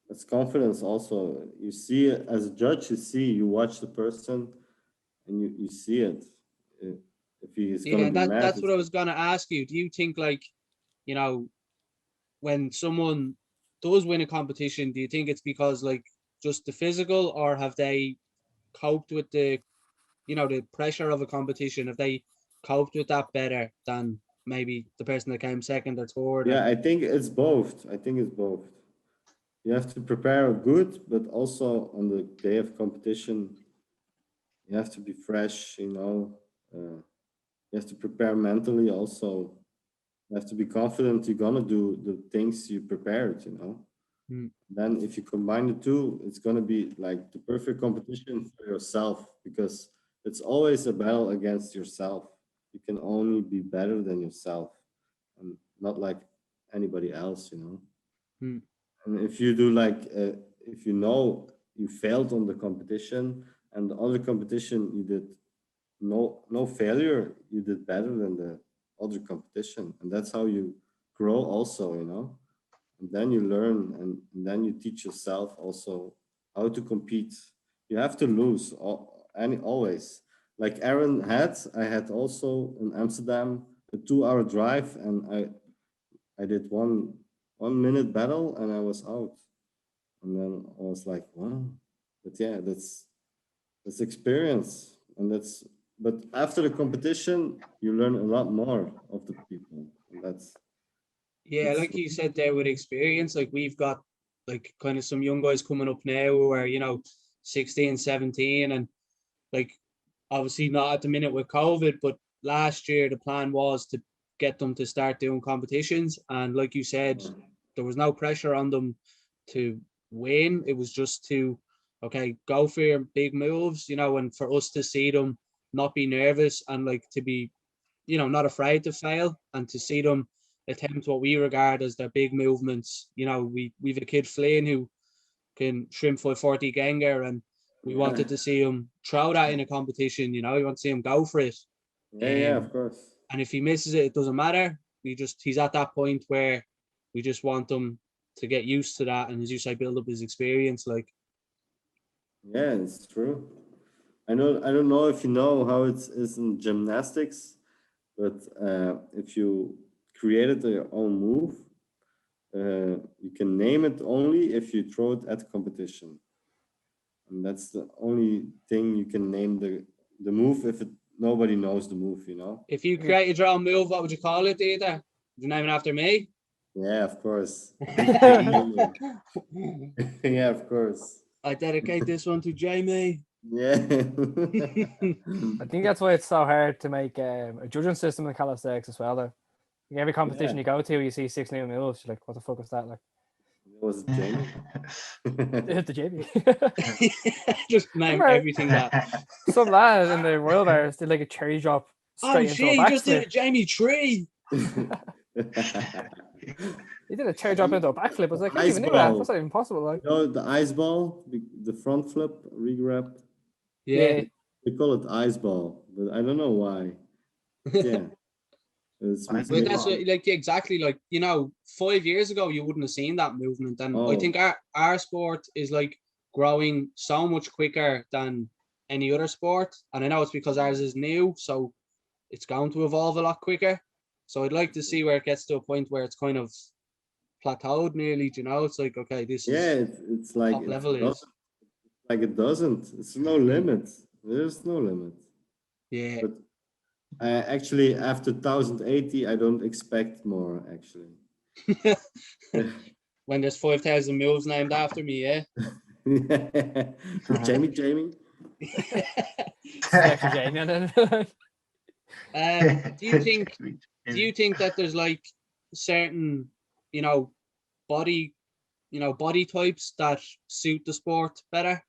that's confidence. Also, you see it as a judge. You watch the person, and you see it. if he is Yeah, gonna be mad. that's what I was gonna ask you. Do you think, like, you know, when someone does win a competition, do you think it's because, like, just the physical, or have they coped with the, you know, the pressure of a competition? Have they coped with that better than maybe the person that came second or third? Yeah, I think it's both. I think it's both. You have to prepare good, but also on the day of competition, you have to be fresh, you know. You have to prepare mentally also. You have to be confident you're gonna do the things you prepared, you know. Then if you combine the two, it's gonna be like the perfect competition for yourself, because it's always a battle against yourself. You can only be better than yourself and not like anybody else, you know. And if you do like, if you know you failed on the competition and the other competition you did no failure, you did better than the other competition, and that's how you grow also, you know. And then you learn, and then you teach yourself also how to compete. You have to lose always. Like Aaron had, I had also in Amsterdam a 2-hour drive, and I did one minute battle and I was out. And then I was like, wow. But yeah, that's experience, and that's. But after the competition, you learn a lot more of the people, and that's. Yeah, like you said there, with experience, like we've got like kind of some young guys coming up now who are, you know, 16, 17, and like obviously not at the minute with COVID, but last year the plan was to get them to start doing competitions. And like you said, there was no pressure on them to win. It was just to, okay, go for your big moves, you know, and for us to see them not be nervous and like to be, you know, not afraid to fail, and to see them attempt what we regard as their big movements. You know, we've a kid Flynn who can shrimp 540 Gengar, and we wanted to see him throw that in a competition. You know, we want to see him go for it. Yeah, of course. And if he misses it, it doesn't matter. He's at that point where we just want him to get used to that, and as you say, build up his experience. Like, yeah, it's true. I don't know if you know how it is in gymnastics, but if you created your own move, you can name it only if you throw it at competition, and that's the only thing you can name the move if nobody knows the move, you know. if you created your own move, what would you call it, Dieter? Would you name it after me? Yeah, of course. Yeah, of course. I dedicate this one to Jamie. Yeah. I think that's why it's so hard to make a judging system in calisthenics as well. Though, like every competition you go to, you see 6 new moves. You're like, what the fuck is that? Like, Was it Jamie? the JB. Just name Remember- everything that. Some lad in the Royal Bears did like a cherry drop straight into a He just did a backflip. Jamie Tree. He did a cherry drop into a backflip. I was like, I didn't even Ice know that. ball. That's not even possible. Like, You know, the ice ball, the front flip, regrab. Yeah. They call it ice ball, but I don't know why. Yeah. It's Ice But that's ball. what, like, exactly, like, you know, 5 years ago you wouldn't have seen that movement, and I Oh. think our sport is like growing so much quicker than any other sport, and I know it's because ours is new, so it's going to evolve a lot quicker. So I'd like to see where it gets to a point where it's kind of plateaued nearly. You know, it's like, okay, this yeah, is it's like top level is. like it doesn't. It's no limit. There's no limit. Yeah. But actually, after 1080, I don't expect more. Actually. When there's 5,000 moves named after me, yeah. Jamie. extra Jamie on it. Do you think that there's like certain, you know, body types that suit the sport better?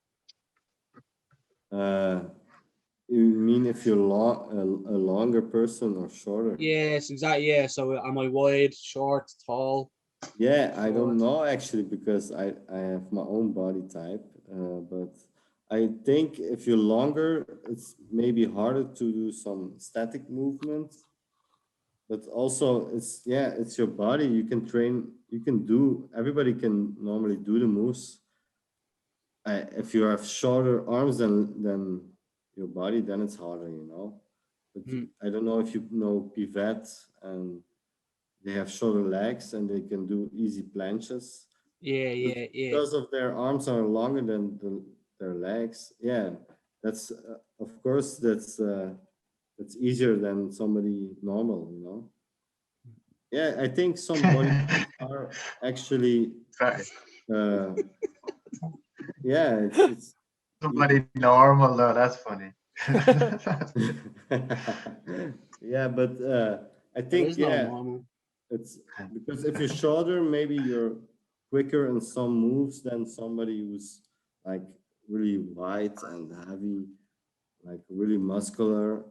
You mean if you're a longer person or shorter? Yes, exactly. Yeah. So am I wide, short, tall? Yeah, I don't know actually, because I have my own body type, but I think if you're longer, it's maybe harder to do some static movements. But also, it's your body. You can train. Everybody can normally do the moves. If you have shorter arms than your body, then it's harder, you know. But Mm. I don't know if you know pivot, and they have shorter legs and they can do easy planches. Yeah, But yeah, yeah. because of their arms are longer than their legs. Yeah, that's of course that's easier than somebody normal, you know. Yeah, I think some body are actually Sorry. yeah, it's Somebody normal though. That's funny. yeah, but I There think is no yeah, normal. it's because if you're shorter, maybe you're quicker in some moves than somebody who's like really wide and heavy, like really muscular.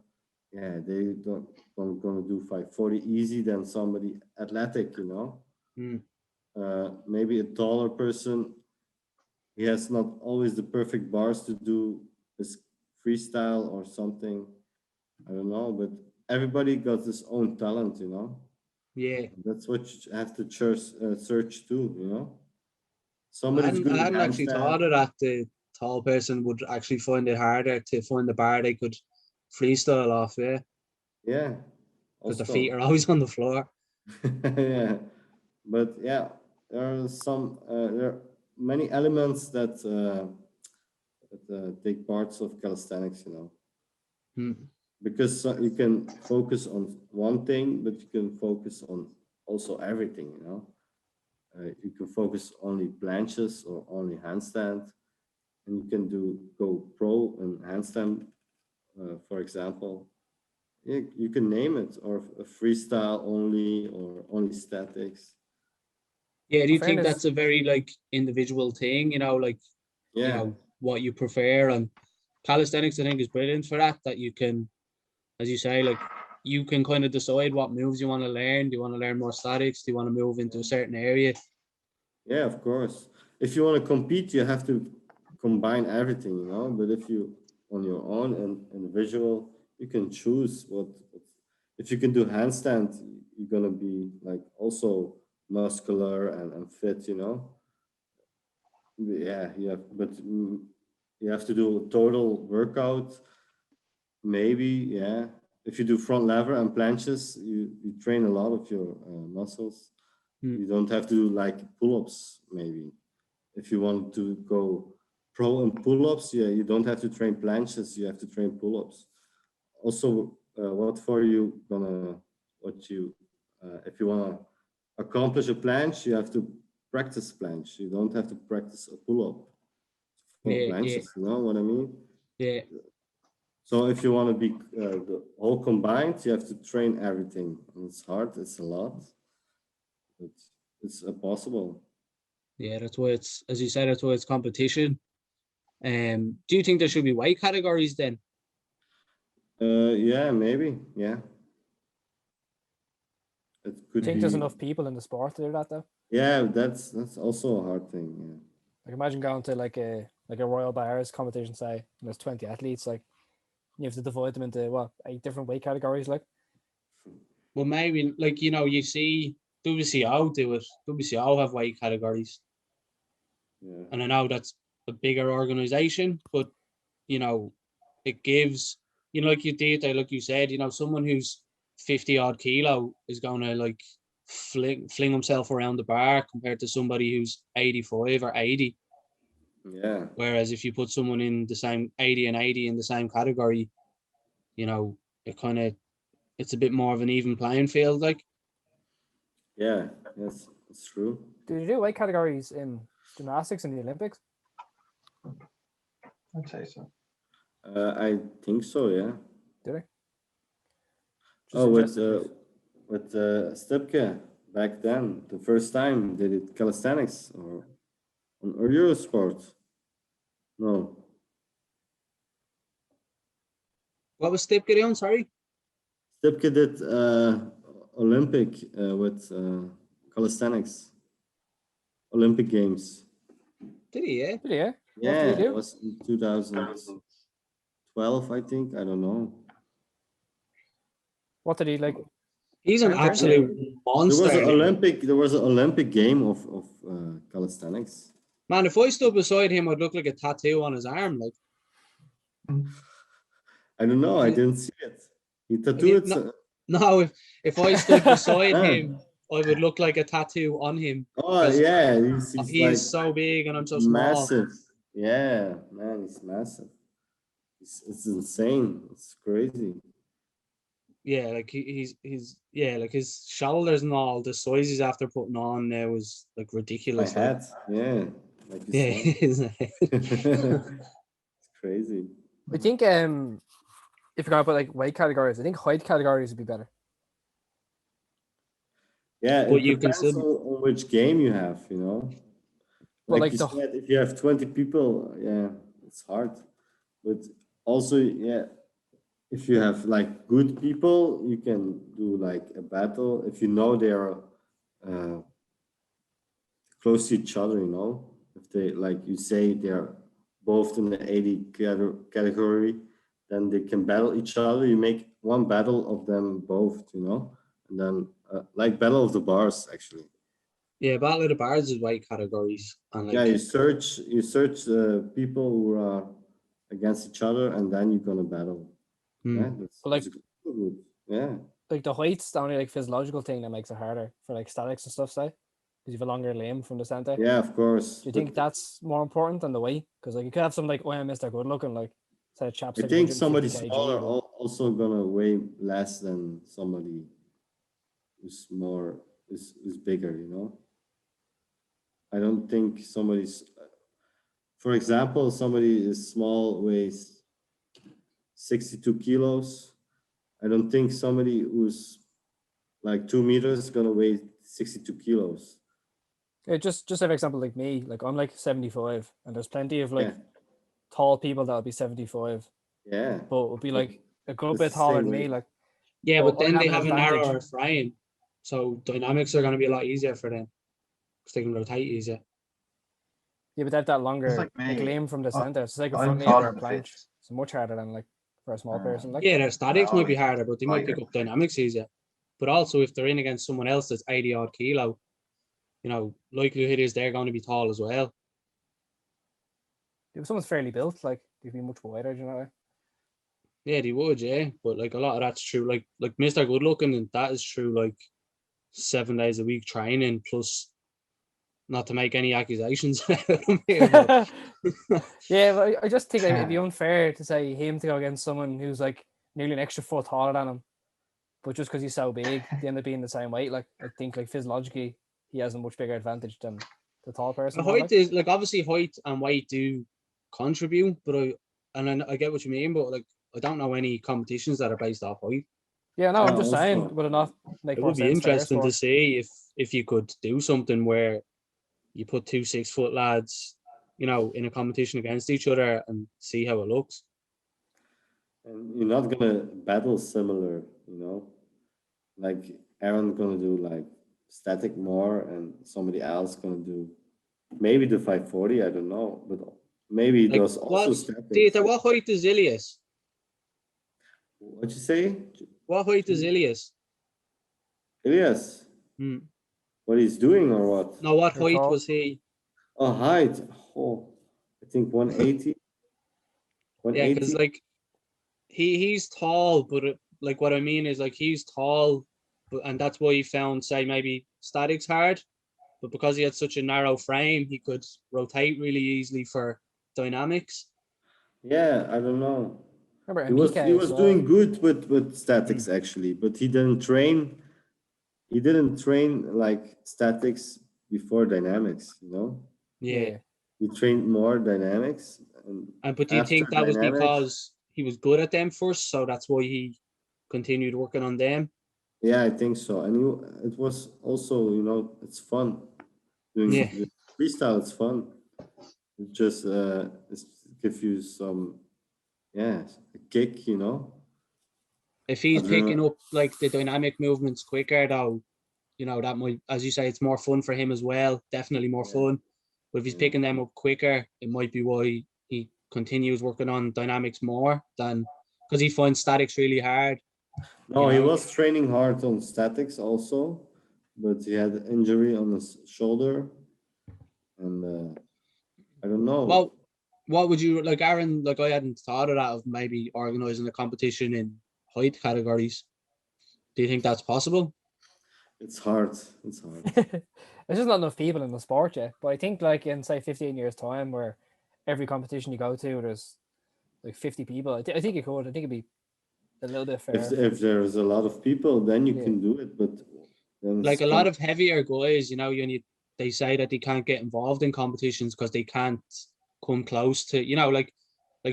Yeah, they don't gonna do 540 easy than somebody athletic, you know. Mm. Maybe a taller person, he has not always the perfect bars to do his freestyle or something. I don't know, but everybody got his own talent, you know. Yeah. That's what you have to search too, you know. I Somebody's hadn't, good I at hadn't actually handstand. thought of that. The tall person would actually find it harder to find the bar they could freestyle off, yeah, Yeah, because the feet also. are always on the floor. Yeah, but yeah, there are many elements that take parts of calisthenics, you know, Mm. because you can focus on one thing, but you can focus on also everything, you know. You can focus only planches or only handstand, and you can go pro in handstand, for example. Yeah, you can name it, or a freestyle only, or only statics. Yeah, do In you think fairness, that's a very like individual thing, like, Yeah, what you prefer? And calisthenics, I think, is brilliant for that, that you can, as you say, like, you can kind of decide what moves you want to learn. Do you want to learn more statics? Do you want to move into a certain area? yeah, of course. If you want to compete, you have to combine everything, you know. But if you on your own and visual, you can choose what. If you can do handstand, you're gonna be like also muscular and fit, you know. Yeah, yeah, but you have to do a total workout. Maybe, yeah. If you do front lever and planches, you train a lot of your muscles. Mm. You don't have to do like pull-ups, maybe. If you want to go pro in pull-ups, yeah, you don't have to train planches, you have to train pull-ups. Also, if you wanna accomplish a planche, you have to practice planche. You don't have to practice a pull-up for Yeah, yeah, planches, you know what I mean? yeah. So if you want to be the whole combined, you have to train everything. And it's hard, it's a lot, but it's possible. Yeah, that's why it's, as you said, that's why it's competition. Do you think there should be weight categories then? Yeah, maybe, yeah. It I could think there's be, enough people in the sport to do that though. yeah, that's also a hard thing, yeah. Like imagine going to like a Royal Bars competition, say, and there's 20 athletes, like you have to divide them into what, 8 different weight categories, like. Well, maybe, like, you see WCO do it. WCO have weight categories. Yeah. And I know that's a bigger organization, but, it gives, like you did, like you said, someone who's 50 odd kilo is going to like fling himself around the bar compared to somebody who's 85 or 80. Yeah. Whereas if you put someone in the same 80 and 80 in the same category, it's a bit more of an even playing field, like. Yeah, yes, it's true. Do you do weight categories in gymnastics in the Olympics? I'd say so. I think so, yeah. Do they? Oh, interesting. with Stepke back then, the first time they did calisthenics or Eurosport. No, What was Stip getting on? Sorry. Stepke did Olympic with calisthenics, Olympic Games. Did he? Yeah. Did he, yeah? What Yeah, did he it do? was in 2012, I think. I don't know. What did he like? He's an turn to? absolute monster. There was an Olympic game of calisthenics. Man, if I stood beside him, I'd look like a tattoo on his arm. Like, I don't know. I didn't see it. He tattooed No, if I stood beside Ah. him, I would look like a tattoo on him. Oh yeah, he's He like is so big and I'm so small. massive. Yeah, man, he's massive. It's insane. It's crazy. Yeah, like he's yeah, like his shoulders and all the size he's after putting on now is like My ridiculous. hat, yeah, like you Yeah, said. It's crazy. I think if you're gonna put like weight categories, I think height categories would be better. Yeah, But it you can depends still on which game you have, you know. But, Like like, you the- said, if you have 20 people, yeah, it's hard. But also, yeah, if you have like good people, you can do like a battle. If you know they are uh, close to each other, you know, if they like you say they're both in the 80 category, then they can battle each other. You make one battle of them both, you know, and then like Battle of the Bars actually. yeah, Battle of the Bards is weight categories and like Yeah, you search people who are against each other, and then you're gonna battle. Yeah, But, like- that's good. Yeah, like the height's the only like physiological thing that makes it harder for like statics and stuff, say, because you have a longer limb from the center. yeah, of course. Do you but think that's more important than the weight? Because like you could have some like, oh, I'm Mr. Good looking, like say chaps. I Like think 150 somebody kg, smaller but- also gonna weigh less than somebody who's bigger. You know, I don't think somebody's. For example, somebody is small weighs 62 kilos. I don't think somebody who's like 2 meters is gonna weigh 62 kilos. Yeah, just for example, like me, like I'm like 75, and there's plenty of like Yeah. tall people that would be 75, Yeah, but would be like a good It's bit the taller same than me. weight. Like, yeah, Well, but then I they have have an a advantage. narrower frame. So dynamics are gonna be a lot easier for them. Because they can rotate easier. yeah, but they have that longer like like me. limb from the I- center. It's like a I'm front knee or taller a than planche. 50. It's much harder than like for a small person. Like, Yeah, their statics No, might be like, harder, but they might pick lighter. up dynamics easier. But also if they're in against someone else that's 80 odd kilo, you know, likelihood is they're going to be tall as well. if someone's fairly built, like they'd be much wider, do you know? Yeah, they would, yeah. But like a lot of that's true. Like Mr. Good Looking, and that is true. Like 7 days a week training, plus not to make any accusations. about him here, but- Yeah, but I just think it'd be unfair to say him to go against someone who's like nearly an extra foot taller than him, but just because he's so big, they end up being the same weight. Like, I think like physiologically, he has a much bigger advantage than the tall person. The would, height is like obviously height and weight do contribute, but I get what you mean, but like I don't know any competitions that are based off height. Yeah, no, I'm Yeah, just saying, also- would it not make It more would be sense for our interesting to sport? see if you could do something where you put 2 6-foot lads, you know, in a competition against each other and see how it looks. And you're not gonna battle similar, you know. Like Aaron gonna do like static more, and somebody else gonna do maybe the 540. I don't know, but maybe Like those also what, static. Dieter, what height is Ilias? What you say, What height is Ilias? Elias? Hmm. What he's doing or what? No, what You're height tall. was he? Oh, height. Oh, I think 180. Yeah, 180. because like he's tall, but like what I mean is like he's tall, but and that's why he found say maybe statics hard, but because he had such a narrow frame, he could rotate really easily for dynamics. Yeah, I don't know. Remember He was MPK as well. doing good with statics actually, but he didn't train. He didn't train like statics before dynamics. You know, Yeah. he trained more dynamics. And but do you think after that was dynamics- because he was good at them first, so that's why he continued working on them? Yeah, I think so. And it was also, you know, it's fun doing Yeah. the freestyle. It's fun. It just gives you some, yeah, a kick. You know. If he's Adrenaline. picking up like the dynamic movements quicker, though, you know, that might, as you say, it's more fun for him as well. Definitely more Yeah. fun. But if he's Yeah. picking them up quicker, it might be why he continues working on dynamics more than because he finds statics really hard. No, You he know? was training hard on statics also, but he had an injury on his shoulder, and I don't know. What would you like, Aaron? Like, I hadn't thought of that of maybe organizing a competition in height categories. Do you think that's possible? It's hard. It's hard. There's just not enough people in the sport yet. But I think like in say 15 years time, where every competition you go to, there's like 50 people. I think it could. I think it'd be a little bit fair. If there's a lot of people, then you can do it. But then like a lot of heavier guys, you know, they say that they can't get involved in competitions because they can't come close to, you know, like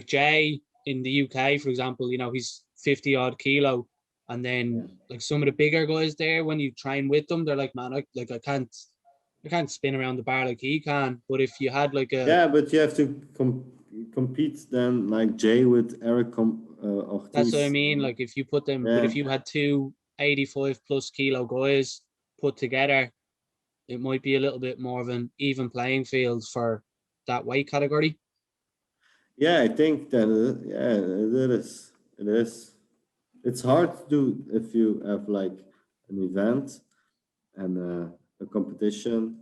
Jay in the UK, for example, you know, he's 50 odd kilo. And then like some of the bigger guys there, when you train with them, they're like, man, I can't spin around the bar like he can. But if you had like a but you have to compete then like Jay with Eric Ortiz. That's what I mean. Like if you put them, but if you had two 85 plus kilo guys put together, it might be a little bit more of an even playing field for that weight category. Yeah, I think that it is. It is. It's hard to do if you have like an event and a competition,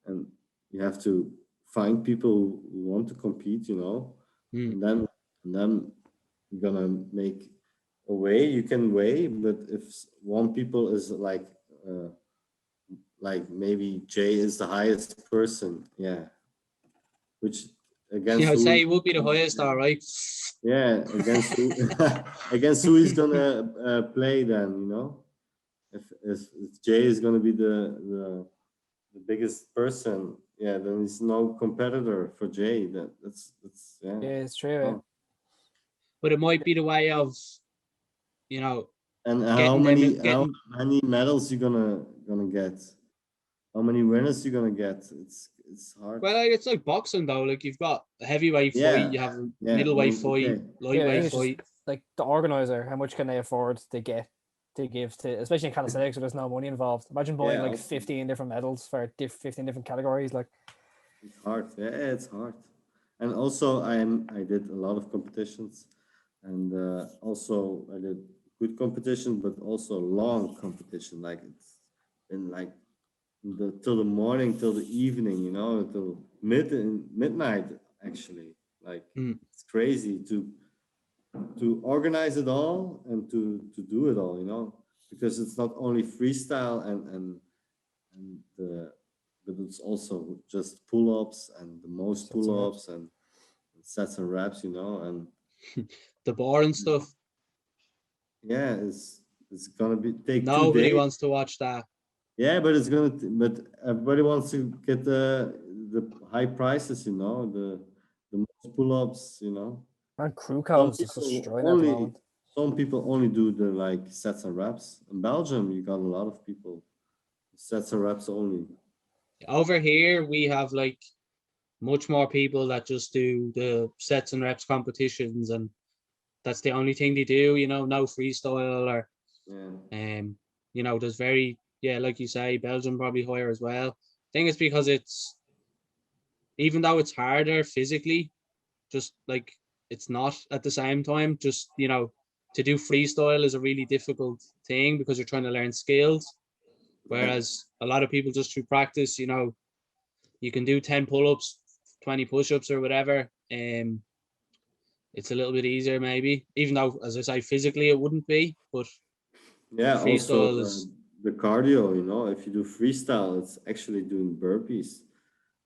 and you have to find people who want to compete, you know, and then you're gonna make a way. You can weigh, but if one people is like maybe Jay is the highest person, which against I'd say he would be the highest, all right. Yeah, against who against who he's gonna play then, you know? If Jay is gonna be the biggest person, then he's no competitor for Jay. That's it's true. But it might be the way of, you know, and how many medals you gonna get? How many winners you gonna get? It's hard. Well, it's like boxing though. Like you've got a heavyweight fight, you have a middleweight fight, lightweight fight. Like the organizer, how much can they afford to give to, especially in calisthenics where there's no money involved? Imagine buying like 15 different medals for 15 different categories. Like it's hard. Yeah, it's hard. And also, I did a lot of competitions, and also I did good competition, but also long competition. Like it's been like till the morning, till the evening, you know, till midnight actually. Like it's crazy to organize it all and to do it all, you know, because it's not only freestyle but it's also just pull-ups and the most pull-ups and sets and reps, you know, and the boring stuff. Yeah, it's gonna be take nobody 2 days. wants to watch that. Yeah, but but everybody wants to get the high prices, you know, the most pull-ups, you know. And crew codes is destroying at the moment. Some people only do the like sets and reps. In Belgium, you got a lot of people sets and reps only. Over here, we have like much more people that just do the sets and reps competitions, and that's the only thing they do. You know, no freestyle or you know, there's very like you say, Belgium probably higher as well. I think it's because it's, even though it's harder physically, just like it's not at the same time. Just, you know, to do freestyle is a really difficult thing because you're trying to learn skills. Whereas a lot of people just through practice, you know, you can do 10 pull-ups, 20 push-ups or whatever. It's a little bit easier maybe, even though, as I say, physically it wouldn't be, but freestyle also is the cardio, you know, if you do freestyle, it's actually doing burpees.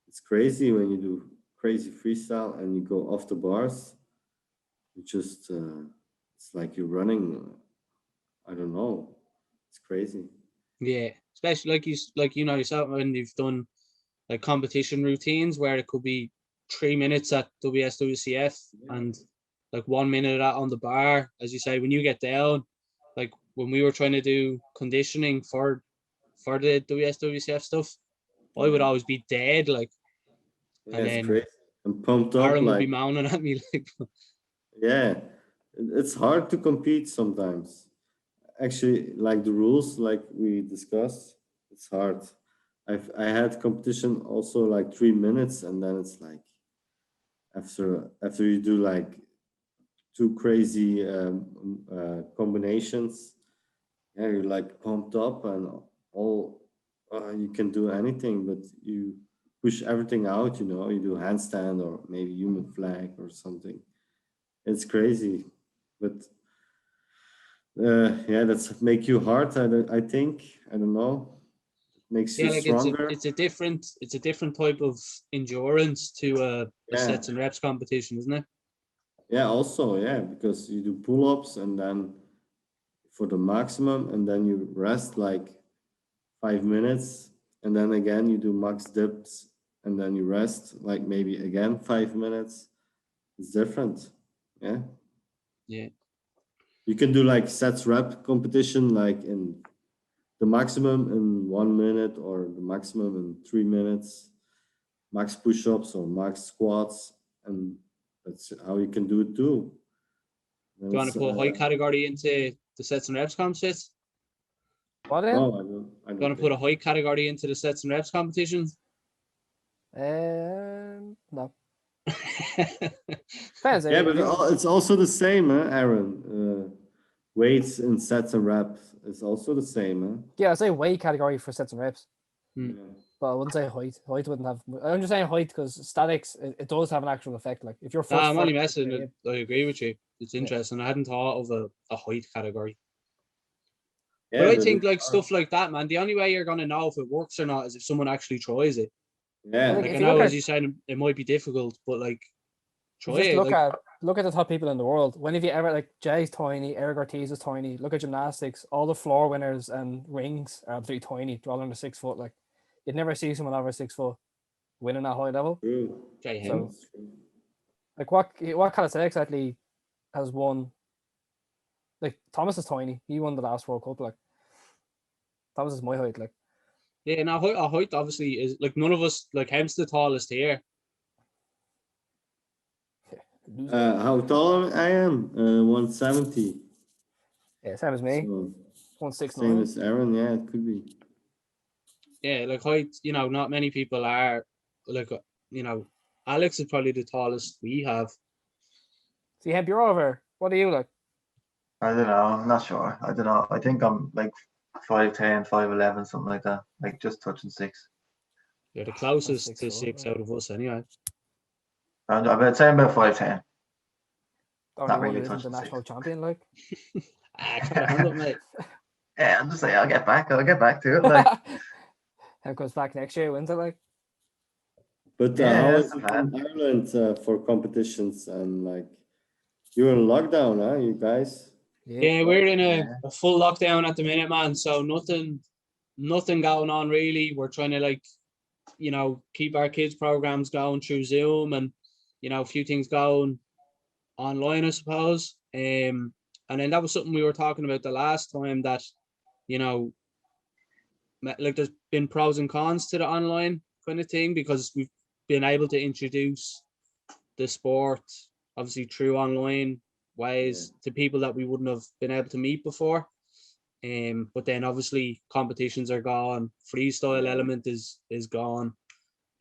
It's crazy when you do crazy freestyle and you go off the bars. You just it's like you're running. I don't know. It's crazy. Yeah, especially like you know yourself when you've done like competition routines where it could be 3 minutes at WSWCF and like 1 minute of that on the bar. As you say, when you get down, like when we were trying to do conditioning for the WSWCF stuff, I would always be dead, like, and then crazy. I'm pumped up. Aaron like, would be moaning at me, like. Yeah, it's hard to compete sometimes. Actually, like the rules, like we discussed, it's hard. I had competition also like 3 minutes, and then it's like after you do like 2 crazy combinations, you're like pumped up and all you can do anything, but you push everything out, you know, you do handstand or maybe human flag or something. It's crazy, but Yeah, that's make you hard. I think. I don't know. Makes you Yeah, like stronger. it's a different type of endurance to a Yeah. sets and reps competition, isn't it? Yeah, also, yeah, because you do pull-ups and then for the maximum, and then you rest like 5 minutes, and then again you do max dips, and then you rest like maybe again 5 minutes. It's different. Yeah. Yeah. You can do like sets rep competition like in the maximum in 1 minute or the maximum in 3 minutes, max push-ups or max squats, and that's how you can do it too. Do you want to put a height category into the sets and reps competitions? What then? No, I Do you don't want to put a height category into the sets and reps competitions? No. Depends. Yeah, but it's also the same, Aaron. Weights in sets and reps is also the same. Yeah, I say weight category for sets and reps, Hmm. Yeah. but I wouldn't say height. Height wouldn't have. I'm just saying height because statics it does have an actual effect. Like if you're Nah, first, I'm only messing. I agree with you. It's Yeah. interesting. I hadn't thought of a height category. Yeah, But I but think it's like hard. stuff like that, man, the only way you're gonna know if it works or not is if someone actually tries it. Yeah, Like, Like if I you know, look as at- you said, it might be difficult, but like try just it. look Like, at the top people in the world. When have you ever like Jay's tiny, Eric Ortiz is tiny. Look at gymnastics. All the floor winners and rings are absolutely tiny. They're all under 6 foot. Like you'd never see someone over 6 foot winning at high level. true. Jay So- him. That's true. Like what calisthenics athlete has won? Like Thomas is tiny. He won the last World Cup. Like Thomas is my height. Like Yeah, now height obviously is like none of us like him's the tallest here. How tall I am? 170. yeah, same as me. So 169. same as Aaron. Yeah, it could be. Yeah, like height, not many people are like Alex is probably the tallest we have. See, Hemp, you're over. What are you like? I don't know. I'm not sure. I don't know. I think I'm like 5'10", 5'11", something like that. Like just touching 6. You're the closest to 6'4", 6 yeah. out of us anyway. I'd say I'm about 5'10". The only Not one really who isn't the touching national 6. champion. Like Put a hand up, mate. Yeah, I'm just saying I'll get back to it. Like, Hemp comes back next year, wins it. Like But Yeah, how that's is the it plan. in Ireland for competitions and like you're in lockdown, huh? You guys? Yeah, we're in Yeah. a full lockdown at the minute, man. So nothing going on really. We're trying to like, keep our kids' programs going through Zoom and a few things going online, I suppose. And then that was something we were talking about the last time that, like there's been pros and cons to the online kind of thing because we've been able to introduce the sport obviously through online ways to people that we wouldn't have been able to meet before. But then obviously competitions are gone, freestyle element is gone.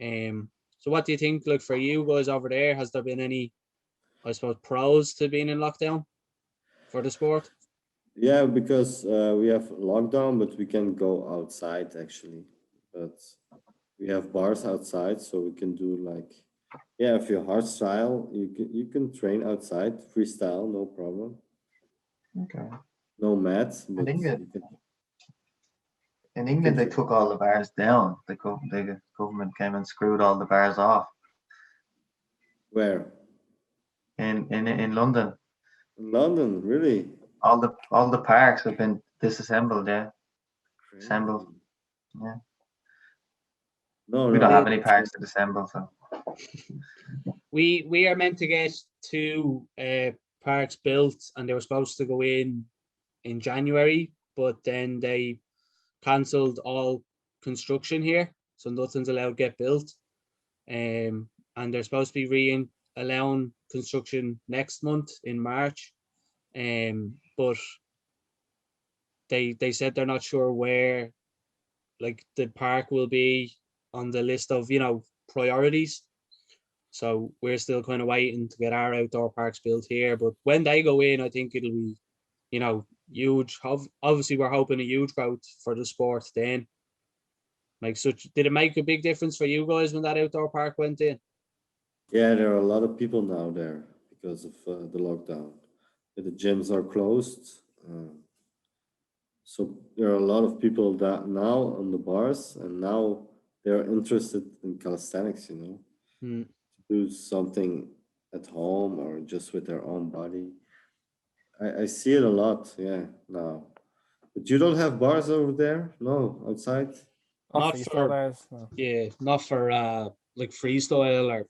So what do you think, like for you guys over there, has there been any, I suppose, pros to being in lockdown for the sport? Yeah, because we have lockdown, but we can go outside actually. But we have bars outside, so we can do like, yeah, if you're hard style, you can train outside, freestyle, no problem. Okay. No mats, but England- you can, In England, they took all the bars down. The government came and screwed all the bars off. where? In London, In London, really? all the parks have been disassembled. Yeah, assembled. Yeah. No, We don't no. have any parks to disassemble, so We are meant to get 2 parks built, and they were supposed to go in January, but then they cancelled all construction here, so nothing's allowed to get built. And they're supposed to be allowing construction next month in March. But they said they're not sure where like the park will be on the list of priorities. So we're still kind of waiting to get our outdoor parks built here. But when they go in, I think it'll be, huge. Obviously, we're hoping a huge growth for the sport then. Like, did it make a big difference for you guys when that outdoor park went in? Yeah, there are a lot of people now there because of the lockdown. The gyms are closed. So there are a lot of people that now on the bars, and now they're interested in calisthenics, you know, Mm. do something at home or just with their own body. I see it a lot, yeah, now. But you don't have bars over there? No, outside? Not Freestyle for bars. No. yeah, not for like freestyle or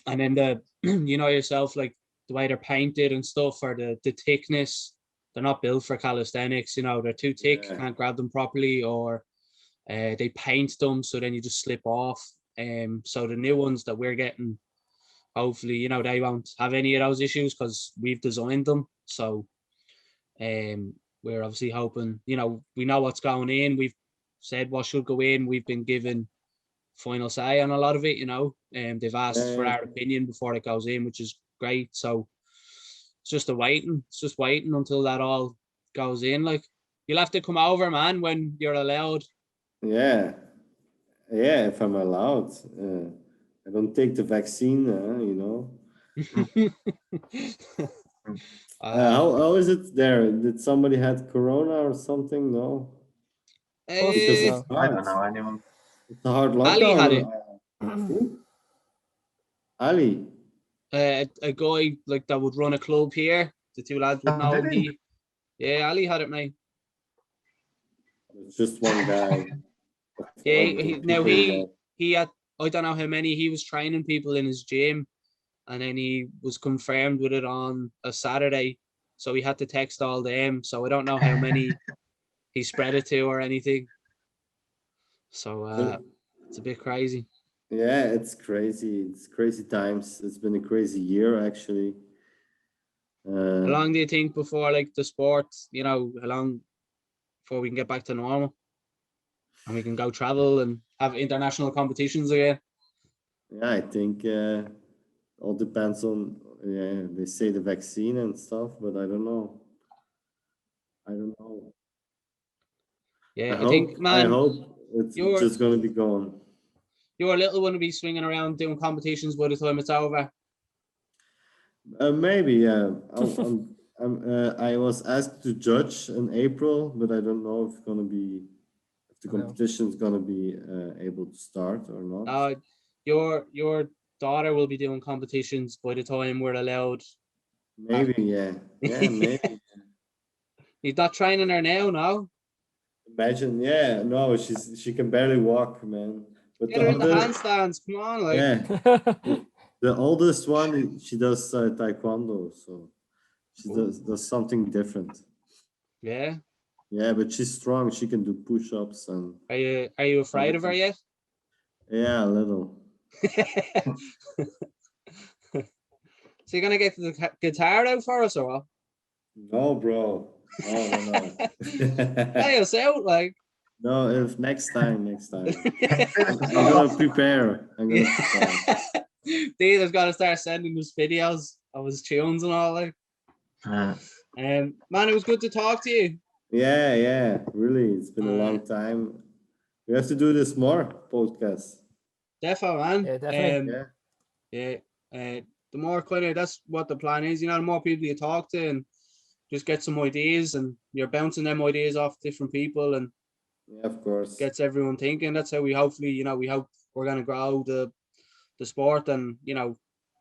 and then the you know yourself like the way they're painted and stuff or the thickness, they're not built for calisthenics, you know, they're too thick, Yeah. can't grab them properly, or they paint them so then you just slip off. So the new ones that we're getting, hopefully, you know, they won't have any of those issues because we've designed them. So we're obviously hoping, you know, we know what's going in. We've said what should go in. We've been given final say on a lot of it, you know. They've asked for Yeah. our opinion before it goes in, which is great. So it's just waiting until that all goes in. Like, you'll have to come over, man, when you're allowed. Yeah, yeah, if I'm allowed. I don't take the vaccine, you know. How is it there? Did somebody had corona or something? No, because Eh, it's No. I don't hard. know anyone. It's a hard Ali had it. lockdown. Who? Ali. A guy like that would run a club here. The two lads would Oh, know him. did he? Yeah, Ali had it, mate. It's just one guy. Yeah, Or the now people he had, I don't know how many, he was training people in his gym, and then he was confirmed with it on a Saturday, so he had to text all them. So I don't know how many he spread it to or anything. So that- it's a bit crazy. yeah, it's crazy. It's crazy times. It's been a crazy year, actually. How long do you think before like the sport, you know, how long before we can get back to normal and we can go travel and have international competitions again? Yeah, I think all depends on, yeah, they say the vaccine and stuff, but I don't know. I don't know. Yeah, I think, I man, hope it's you're just gonna be gone. your little one will be swinging around doing competitions by the time it's over. Maybe, yeah. I was asked to judge in April, but I don't know if the No. competition's gonna be able to start or not. Your daughter will be doing competitions by the time we're allowed. Maybe, yeah, yeah, maybe. He's not training her now, no. Imagine, yeah. No, she can barely walk, man. But Get her in the handstands. Come on, like. yeah, the oldest one, she does taekwondo, so she does something different. Yeah. Yeah, but she's strong. She can do push-ups and Are you afraid of her yet? yeah, a little. So you're gonna get the guitar out for us or what? No, bro. No. Play us out, like. No, if next time. I'm gonna prepare. Dieter's gotta start sending us videos of his tunes and all like. Uh, Man, it was good to talk to you. Yeah. Really, it's been a long time. We have to do this more podcasts. Defo, man. Yeah, definitely. Yeah. The more kind of, that's what the plan is, you know, the more people you talk to and just get some ideas, and you're bouncing them ideas off different people and Yeah, of course. gets everyone thinking. That's how we hopefully, you know, we hope we're going to grow the sport and, you know,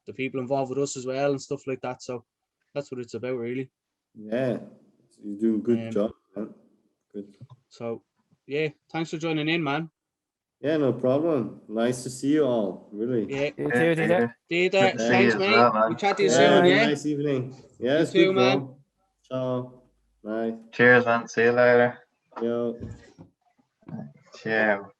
the people involved with us as well and stuff like that. So that's what it's about, really. Yeah, you're doing a good job, man. Good. So yeah, thanks for joining in, man. Yeah, no problem. Nice to see you all, really. Yeah. You too, Dieter. Dieter, Good to see thanks, you as mate. well, man. We'll chat to you Yeah, soon, Have a yeah? nice evening. Yeah, You it's too, good, man. bro. Ciao. Bye. Cheers, man. See you later. Yo. Ciao.